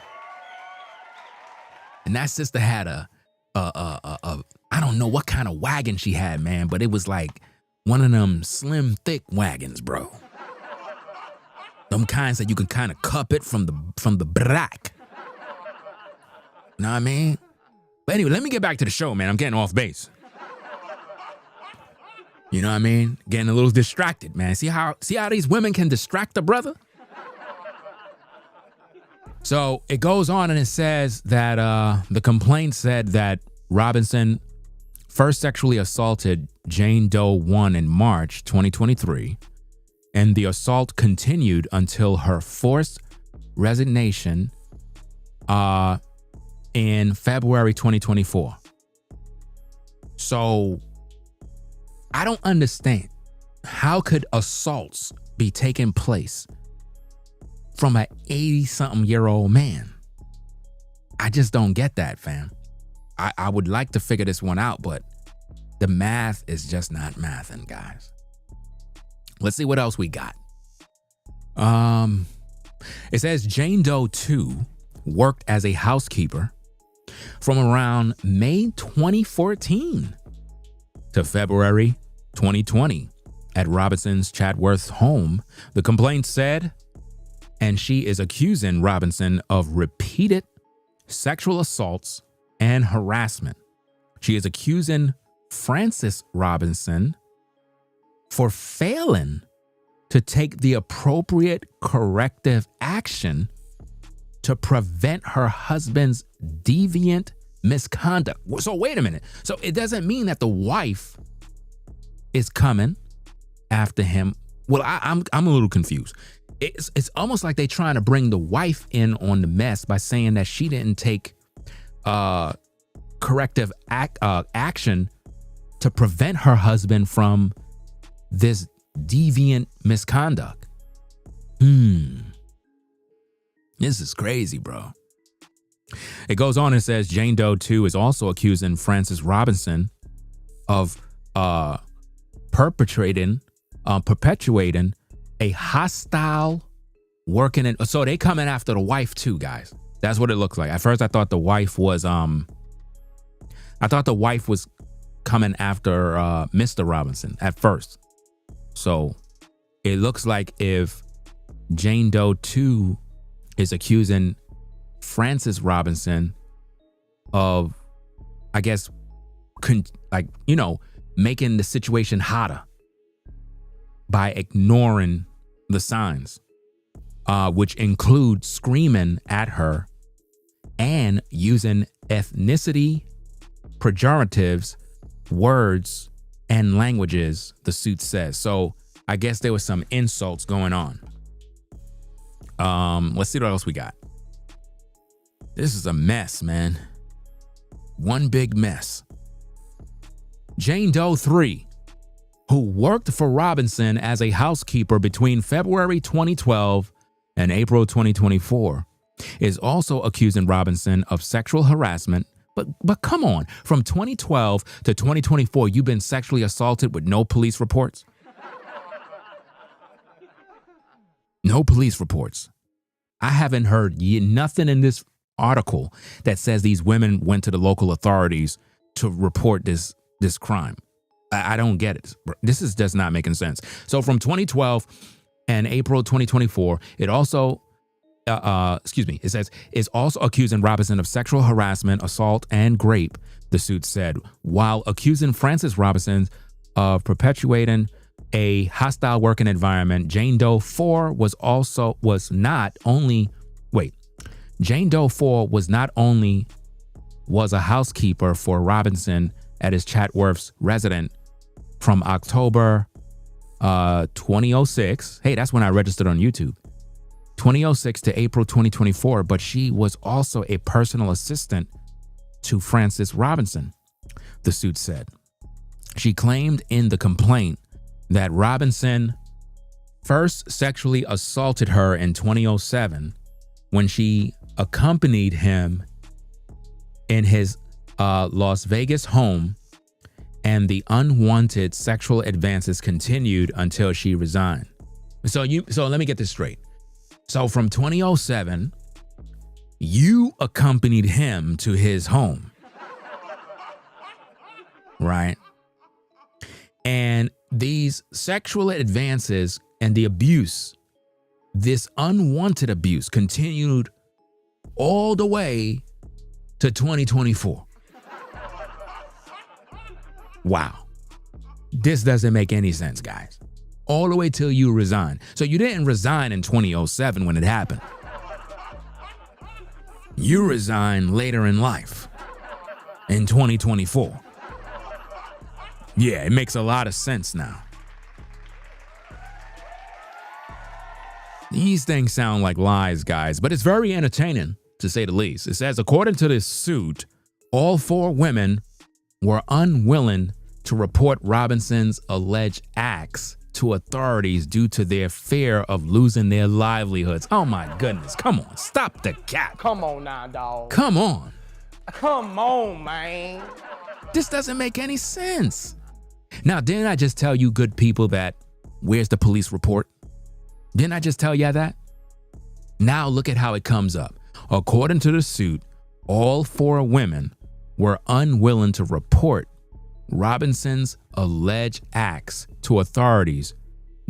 And that sister had a I don't know what kind of wagon she had, man, but it was like one of them slim, thick wagons, bro. Them kinds that you can kind of cup it from the back. Know what I mean? But anyway, let me get back to the show, man. I'm getting off base. You know what I mean? Getting a little distracted, man. See how these women can distract a brother? So it goes on and it says that the complaint said that Robinson first sexually assaulted Jane Doe 1 in March 2023, and the assault continued until her forced resignation in February 2024. So I don't understand. How could assaults be taking place from an 80-something-year-old man? I just don't get that, fam. I would like to figure this one out, but the math is just not mathing, guys. Let's see what else we got. It says Jane Doe 2 worked as a housekeeper from around May 2014 to February 2020 at Robinson's Chatsworth home, the complaint said, and she is accusing Robinson of repeated sexual assaults and harassment. She is accusing Frances Robinson for failing to take the appropriate corrective action to prevent her husband's deviant misconduct. So wait a minute. So it doesn't mean that the wife is coming after him. Well, I'm a little confused. It's almost like they're trying to bring the wife in on the mess by saying that she didn't take corrective action to prevent her husband from this deviant misconduct. This is crazy, bro. It goes on and says Jane Doe 2 is also accusing Frances Robinson of perpetuating a hostile working in. So they coming after the wife too, guys. That's what it looks like. At first, I thought the wife was coming after Mr. Robinson at first. So it looks like if Jane Doe 2 is accusing Frances Robinson of, I guess, making the situation hotter by ignoring the signs, which include screaming at her and using ethnicity pejoratives, words, and languages, the suit says. So I guess there was some insults going on. Let's see what else we got. This is a mess, man. One big mess. Jane Doe 3, who worked for Robinson as a housekeeper between February 2012 and April 2024, is also accusing Robinson of sexual harassment. But come on, from 2012 to 2024, you've been sexually assaulted with no police reports? No police reports. I haven't heard nothing in this article that says these women went to the local authorities to report this crime. I don't get it. This is just not making sense. So from 2012 and April 2024, it also, it says, is also accusing Robinson of sexual harassment, assault, and rape, the suit said, while accusing Frances Robinson of perpetuating a hostile working environment. Jane Doe 4 Jane Doe 4 was a housekeeper for Robinson at his Chatsworth's residence from October 2006. Hey, that's when I registered on YouTube. 2006 to April 2024, but she was also a personal assistant to Frances Robinson, the suit said. She claimed in the complaint that Robinson first sexually assaulted her in 2007 when she accompanied him in his Las Vegas home, and the unwanted sexual advances continued until she resigned. So let me get this straight. So from 2007, you accompanied him to his home, right? And these sexual advances and the abuse, this unwanted abuse, continued all the way to 2024. Wow. This doesn't make any sense, guys. All the way till you resign. So you didn't resign in 2007 when it happened. You resigned later in life, in 2024. Yeah, it makes a lot of sense now. These things sound like lies, guys, but it's very entertaining, to say the least. It says, according to this suit, all 4 women were unwilling to report Robinson's alleged acts to authorities due to their fear of losing their livelihoods. Oh my goodness, come on, stop the cap. Come on now, dog. Come on. Come on, man. This doesn't make any sense. Now, didn't I just tell you good people that where's the police report? Didn't I just tell you that? Now look at how it comes up. According to the suit, all 4 women were unwilling to report Robinson's alleged acts to authorities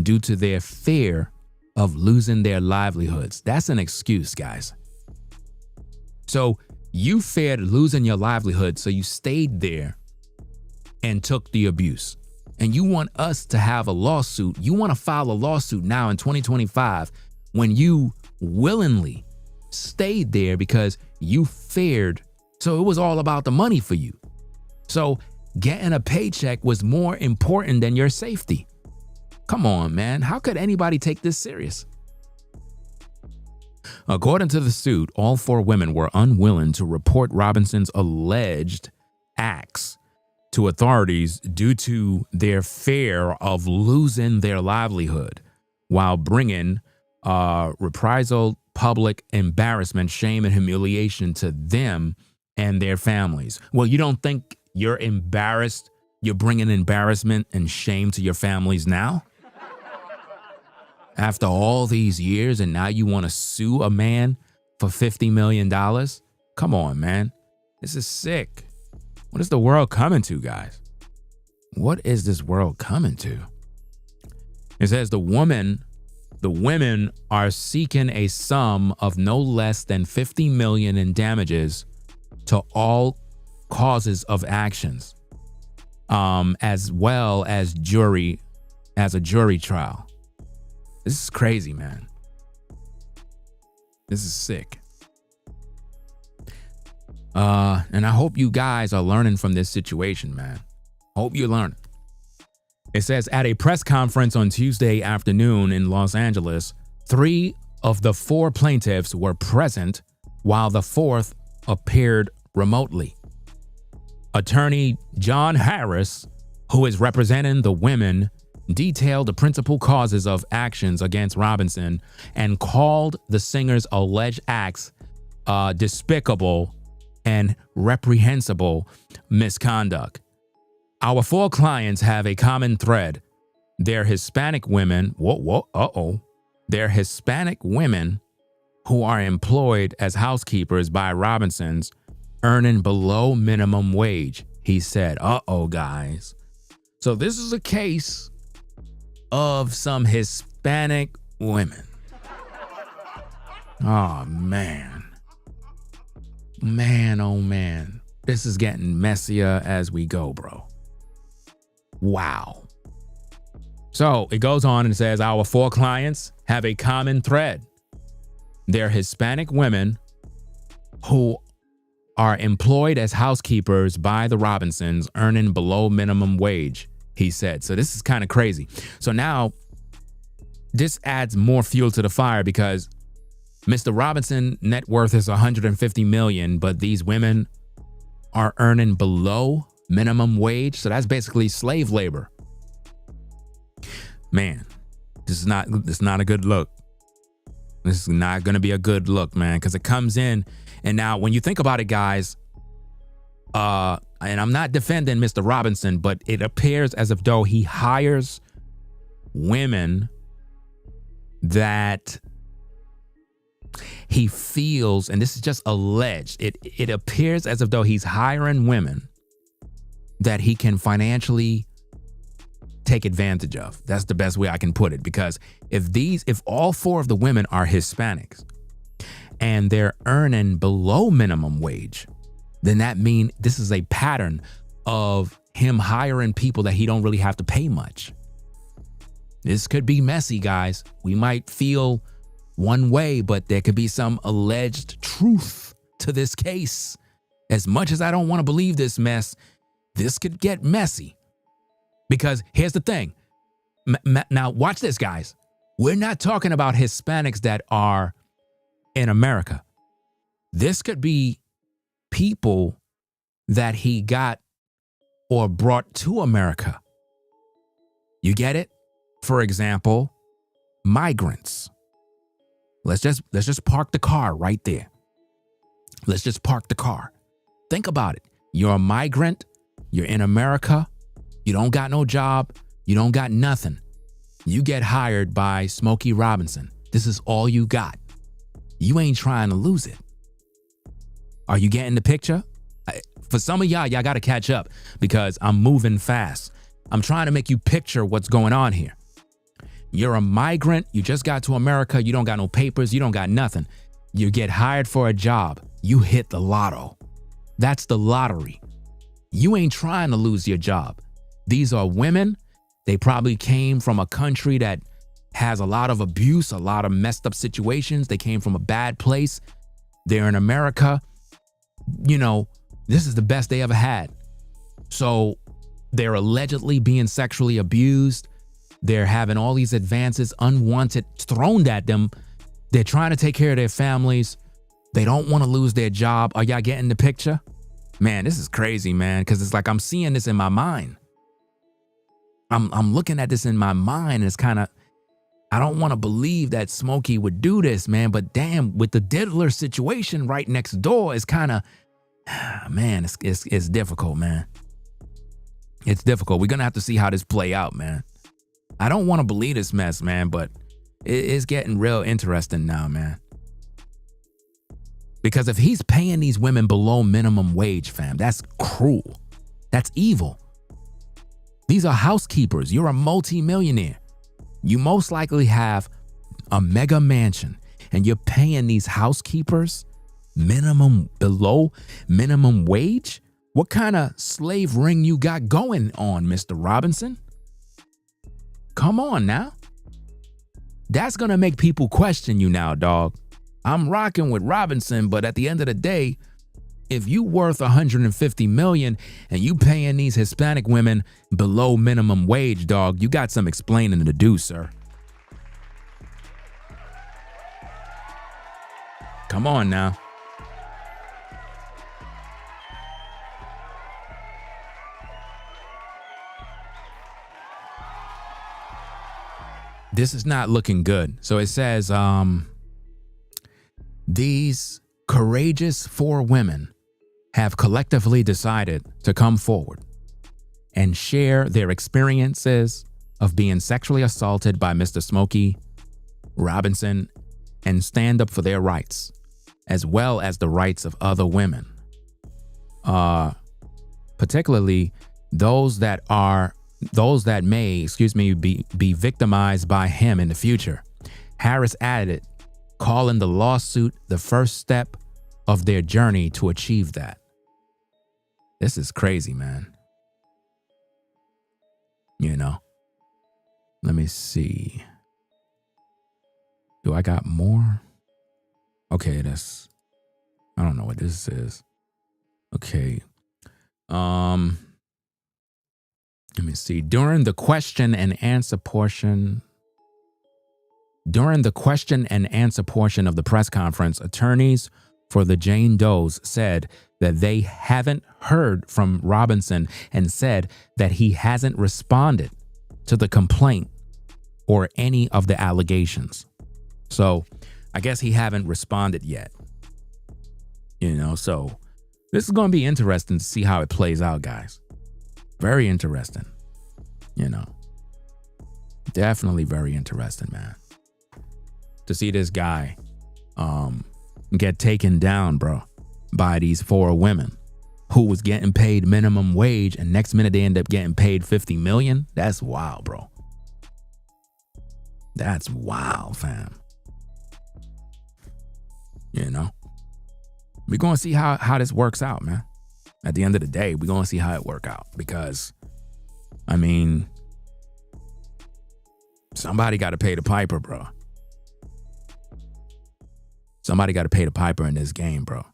due to their fear of losing their livelihoods. That's an excuse, guys. So you feared losing your livelihood, so you stayed there and took the abuse. And you want us to have a lawsuit. You want to file a lawsuit now in 2025 when you willingly stayed there because you feared. So it was all about the money for you. So getting a paycheck was more important than your safety. Come on, man. How could anybody take this serious? According to the suit, all 4 women were unwilling to report Robinson's alleged acts to authorities due to their fear of losing their livelihood while bringing reprisal, public embarrassment, shame, and humiliation to them and their families. Well, you don't think you're embarrassed? You're bringing embarrassment and shame to your families now? After all these years, and now you want to sue a man for $50 million? Come on, man. This is sick. What is the world coming to, guys? What is this world coming to? It says the women are seeking a sum of no less than $50 million in damages to all causes of actions, as well as a jury trial. This is crazy, man. This is sick. And I hope you guys are learning from this situation, man. Hope you learn. It says at a press conference on Tuesday afternoon in Los Angeles, 3 of the 4 plaintiffs were present while the 4th appeared remotely. Attorney John Harris, who is representing the women, detailed the principal causes of actions against Robinson and called the singer's alleged acts despicable and reprehensible misconduct. Our 4 clients have a common thread. They're Hispanic women. They're Hispanic women who are employed as housekeepers by Robinsons, earning below minimum wage, he said. Guys. So this is a case of some Hispanic women. Oh, man. Man, oh, man. This is getting messier as we go, bro. Wow. So it goes on and says our 4 clients have a common thread. They're Hispanic women who are employed as housekeepers by the Robinsons, earning below minimum wage, he said. So this is kind of crazy. So now this adds more fuel to the fire because Mr. Robinson net worth is 150 million, but these women are earning below minimum wage. So that's basically slave labor. Man, this is not a good look. This is not going to be a good look, man, because it comes in. And now when you think about it, guys, and I'm not defending Mr. Robinson, but it appears as if though he hires women that he feels, and this is just alleged, it appears as if though he's hiring women that he can financially take advantage of. That's the best way I can put it, because if all 4 of the women are Hispanics and they're earning below minimum wage, then that means this is a pattern of him hiring people that he don't really have to pay much. This could be messy, guys. We might feel one way, but there could be some alleged truth to this case. As much as I don't want to believe this mess, this could get messy. Because here's the thing. Now, watch this, guys. We're not talking about Hispanics that are in America. This could be people that he got or brought to America. You get it? For example, migrants. Let's just park the car right there. Let's just park the car. Think about it. You're a migrant. You're in America. You don't got no job. You don't got nothing. You get hired by Smokey Robinson. This is all you got. You ain't trying to lose it. Are you getting the picture? For some of y'all got to catch up because I'm moving fast. I'm trying to make you picture what's going on here. You're a migrant. You just got to America. You don't got no papers. You don't got nothing. You get hired for a job. You hit the lotto. That's the lottery. You ain't trying to lose your job. These are women. They probably came from a country that has a lot of abuse, a lot of messed up situations. They came from a bad place. They're in America. You know, this is the best they ever had. So they're allegedly being sexually abused. They're having all these advances, unwanted, thrown at them. They're trying to take care of their families. They don't want to lose their job. Are y'all getting the picture? Man, this is crazy, man, because it's like I'm seeing this in my mind. I'm looking at this in my mind, and it's kind of, I don't want to believe that Smokey would do this, man, but damn, with the diddler situation right next door, it's kind of, man, it's difficult, man. It's difficult. We're going to have to see how this play out, man. I don't want to believe this mess, man, but it's getting real interesting now, man. Because if he's paying these women below minimum wage, fam, that's cruel. That's evil. These are housekeepers. You're a multi-millionaire. You most likely have a mega mansion, and you're paying these housekeepers below minimum wage? What kind of slave ring you got going on, Mr. Robinson? Come on now. That's going to make people question you now, dog. I'm rocking with Robinson, but at the end of the day, if you worth 150 million and you paying these Hispanic women below minimum wage, dog, you got some explaining to do, sir. Come on now. This is not looking good. So it says, these courageous 4 women have collectively decided to come forward and share their experiences of being sexually assaulted by Mr. Smokey Robinson and stand up for their rights, as well as the rights of other women, particularly those that may, be victimized by him in the future. Harris added, calling the lawsuit the first step of their journey to achieve that. This is crazy, man. You know, let me see. Do I got more? Okay, I don't know what this is. Okay. Let me see. During the question and answer portion, During the question and answer portion of the press conference, attorneys for the Jane Does said that they haven't heard from Robinson and said that he hasn't responded to the complaint or any of the allegations. So I guess he haven't responded yet. So this is going to be interesting to see how it plays out, guys. Very interesting. Definitely very interesting, man. To see this guy get taken down, bro, by these 4 women who was getting paid minimum wage, and next minute they end up getting paid $50 million. That's wild, bro. That's wild, fam. We're going to see how this works out, man. At the end of the day, we're going to see how it work out because, somebody got to pay the piper, bro. Somebody got to pay the piper in this game, bro.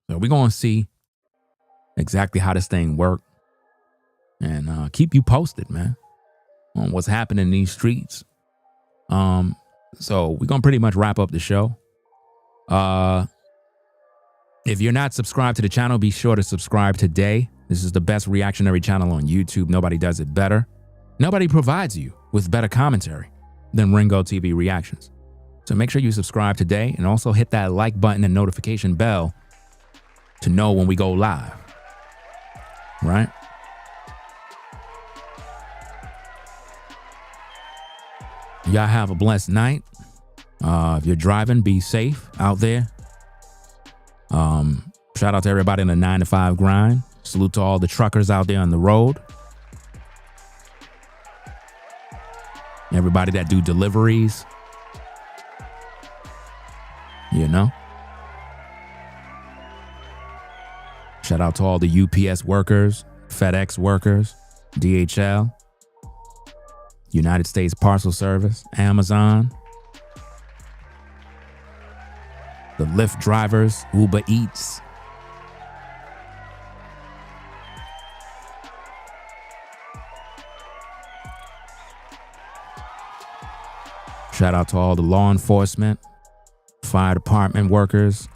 So we're going to see exactly how this thing work and keep you posted, man, on what's happening in these streets. So we're going to pretty much wrap up the show. If you're not subscribed to the channel, be sure to subscribe today. This is the best reactionary channel on YouTube. Nobody does it better. Nobody provides you with better commentary than Ringo TV Reactions. So make sure you subscribe today and also hit that like button and notification bell to know when we go live. Right? Y'all have a blessed night. If you're driving, be safe out there. Shout out to everybody in the 9-to-5 grind. Salute to all the truckers out there on the road. Everybody that do deliveries. Shout out to all the UPS workers, FedEx workers, DHL, United States Parcel Service, Amazon, the Lyft drivers, Uber Eats. Shout out to all the law enforcement, fire department workers,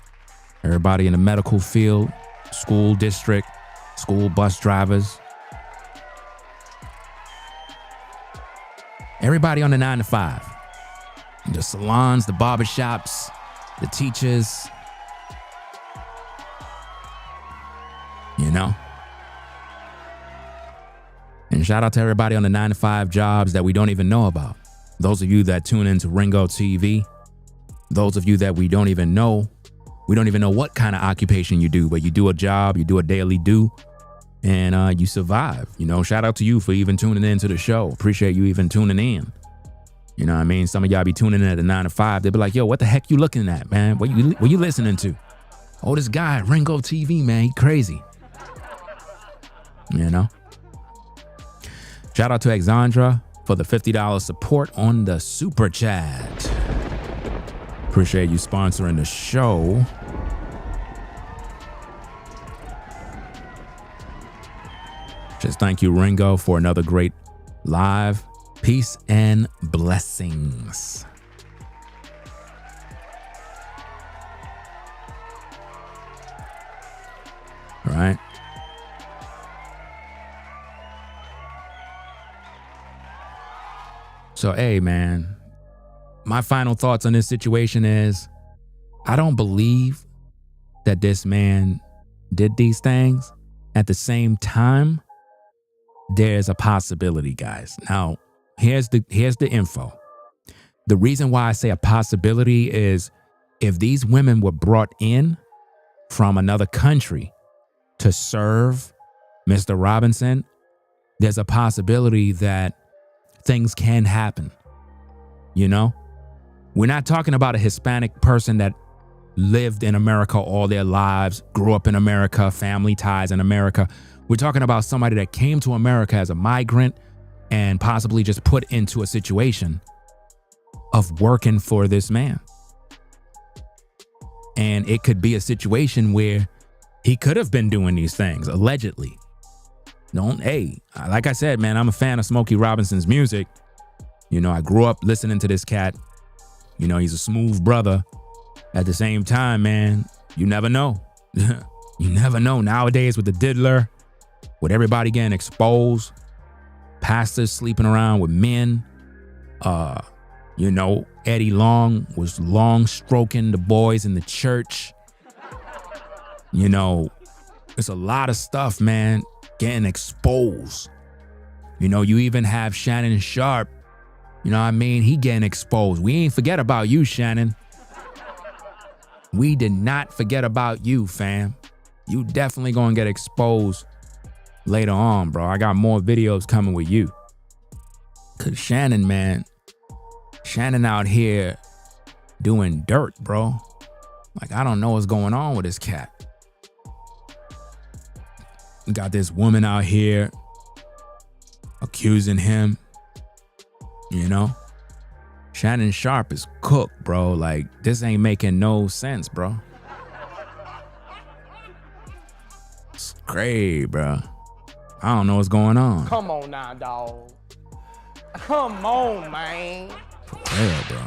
everybody in the medical field, school district, school bus drivers. Everybody on the 9-to-5. The salons, the barbershops, the teachers. And shout out to everybody on the 9-to-5 jobs that we don't even know about. Those of you that tune into Ringo TV, those of you that we don't even know what kind of occupation you do, but you do a job, you do a daily do, and you survive. Shout out to you for even tuning into the show. Appreciate you even tuning in. Some of y'all be tuning in at the 9-to-5. They'll be like, yo, what the heck you looking at, man? What you listening to? Oh, this guy, Ringo TV, man, he crazy. Shout out to Alexandra for the $50 support on the Super Chat. Appreciate you sponsoring the show. Just thank you, Ringo, for another great live. Peace and blessings. All right. So, hey, man, my final thoughts on this situation is I don't believe that this man did these things. At the same time, there's a possibility, guys. Now, here's the info. The reason why I say a possibility is if these women were brought in from another country to serve Mr. Robinson, there's a possibility that things can happen. We're not talking about a Hispanic person that lived in America all their lives, grew up in America, family ties in America. We're talking about somebody that came to America as a migrant and possibly just put into a situation of working for this man. And it could be a situation where he could have been doing these things, allegedly. Like I said, man, I'm a fan of Smokey Robinson's music. I grew up listening to this cat. You know, he's a smooth brother. At the same time, man, you never know. You never know. Nowadays with the diddler, with everybody getting exposed, pastors sleeping around with men, you know, Eddie Long was long stroking the boys in the church. You know, it's a lot of stuff, man, getting exposed. You know, you even have Shannon Sharp. You know what I mean? He getting exposed. We ain't forget about you, Shannon. We did not forget about you, fam. You definitely gonna get exposed later on, bro. I got more videos coming with you. Cause Shannon, man, Shannon out here doing dirt, bro. Like, I don't know what's going on with this cat. We got this woman out here accusing him, you know? Shannon Sharp is cooked, bro. Like, this ain't making no sense, bro. It's crazy, bro. I don't know what's going on. Come on now, dog. Come on, man. For real, bro.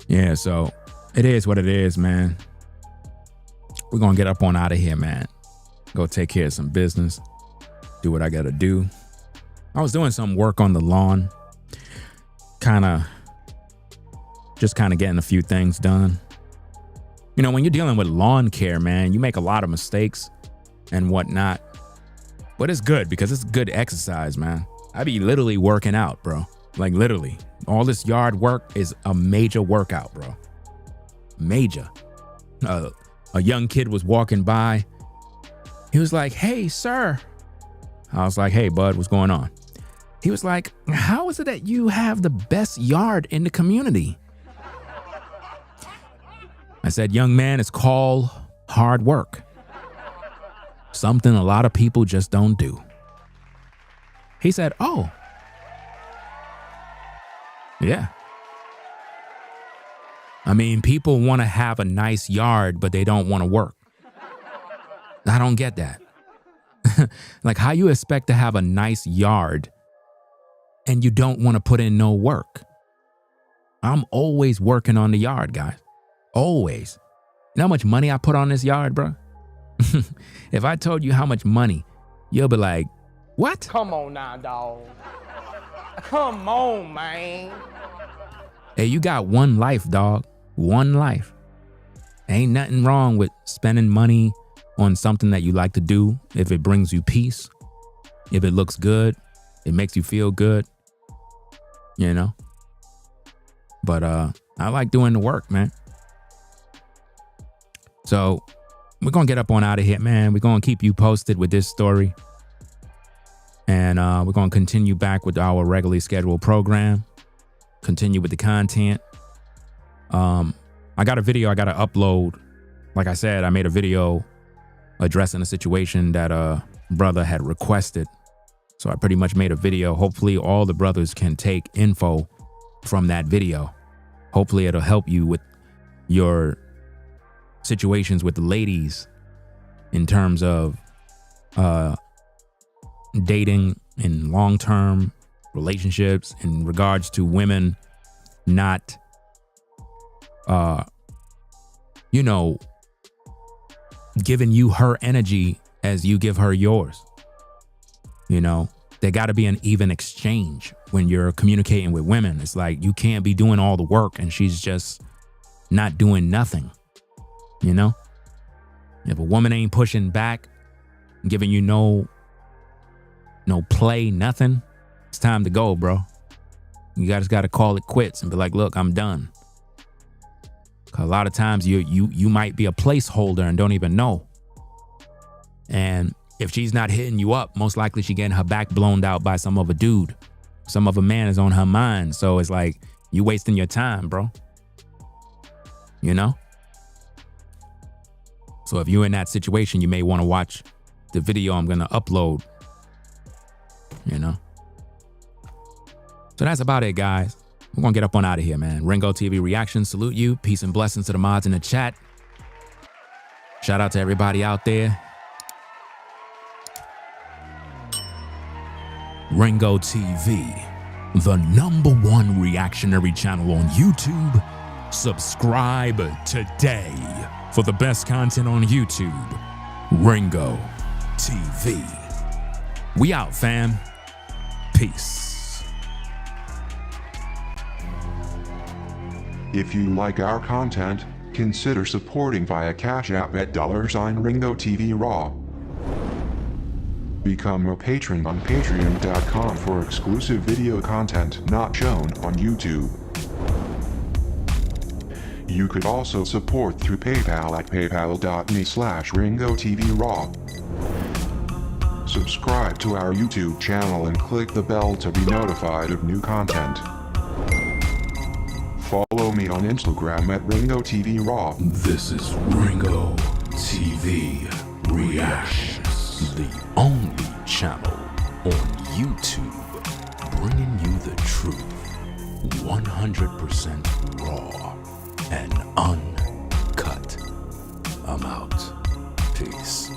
Yeah, so it is what it is, man. We're gonna get up on out of here, man. Go take care of some business. Do what I gotta do. I was doing some work on the lawn. Just getting a few things done. You know, when you're dealing with lawn care, man, you make a lot of mistakes and whatnot. But it's good because it's good exercise, man. I be literally working out, bro. Like, literally. All this yard work is a major workout, bro. Major. A young kid was walking by. He was like, "Hey, sir." I was like, "Hey, bud, what's going on?" He was like, "How is it that you have the best yard in the community?" I said, "Young man, it's called hard work. Something a lot of people just don't do." He said, "Oh, yeah. I mean, people want to have a nice yard, but they don't want to work. I don't get that. Like, how you expect to have a nice yard and you don't want to put in no work? I'm always working on the yard, guys. Always. You know how much money I put on this yard, bro? If I told you how much money, you'll be like, what? Come on now, dog. Come on, man. Hey, you got one life, dog. One life. Ain't nothing wrong with spending money on something that you like to do if it brings you peace, if it looks good, it makes you feel good, you know? But I like doing the work, man. So we're going to get up on out of here, man. We're going to keep you posted with this story. And we're going to continue back with our regularly scheduled program. Continue with the content. I got a video I got to upload. Like I said, I made a video addressing a situation that a brother had requested. So I pretty much made a video. Hopefully all the brothers can take info from that video. Hopefully it'll help you with your situations with the ladies in terms of dating in long-term relationships, in regards to women not, giving you her energy as you give her yours. You know, there got to be an even exchange when you're communicating with women. It's like you can't be doing all the work and she's just not doing nothing. You know, if a woman ain't pushing back, giving you no play, nothing, it's time to go, bro. You guys got to call it quits and be like, look, I'm done. 'Cause a lot of times you might be a placeholder and don't even know. And if she's not hitting you up, most likely she getting her back blown out by some other dude. Some other man is on her mind. So it's like you wasting your time, bro. You know? So if you're in that situation, you may want to watch the video I'm going to upload. You know? So that's about it, guys. We're going to get up on out of here, man. Ringo TV Reactions, salute you. Peace and blessings to the mods in the chat. Shout out to everybody out there. Ringo TV. the #1 reactionary channel on YouTube. Subscribe today for the best content on YouTube. Ringo TV. We out, fam. Peace. If you like our content, consider supporting via Cash App at $Ringo TV Raw. Become a patron on patreon.com for exclusive video content not shown on YouTube. You could also support through PayPal at paypal.me/Ringo TV Raw. Subscribe to our YouTube channel and click the bell to be notified of new content. Follow me on Instagram at Ringo TV Raw. This is Ringo TV Reactions, the only channel on YouTube bringing you the truth 100% raw and uncut. I'm out. Peace.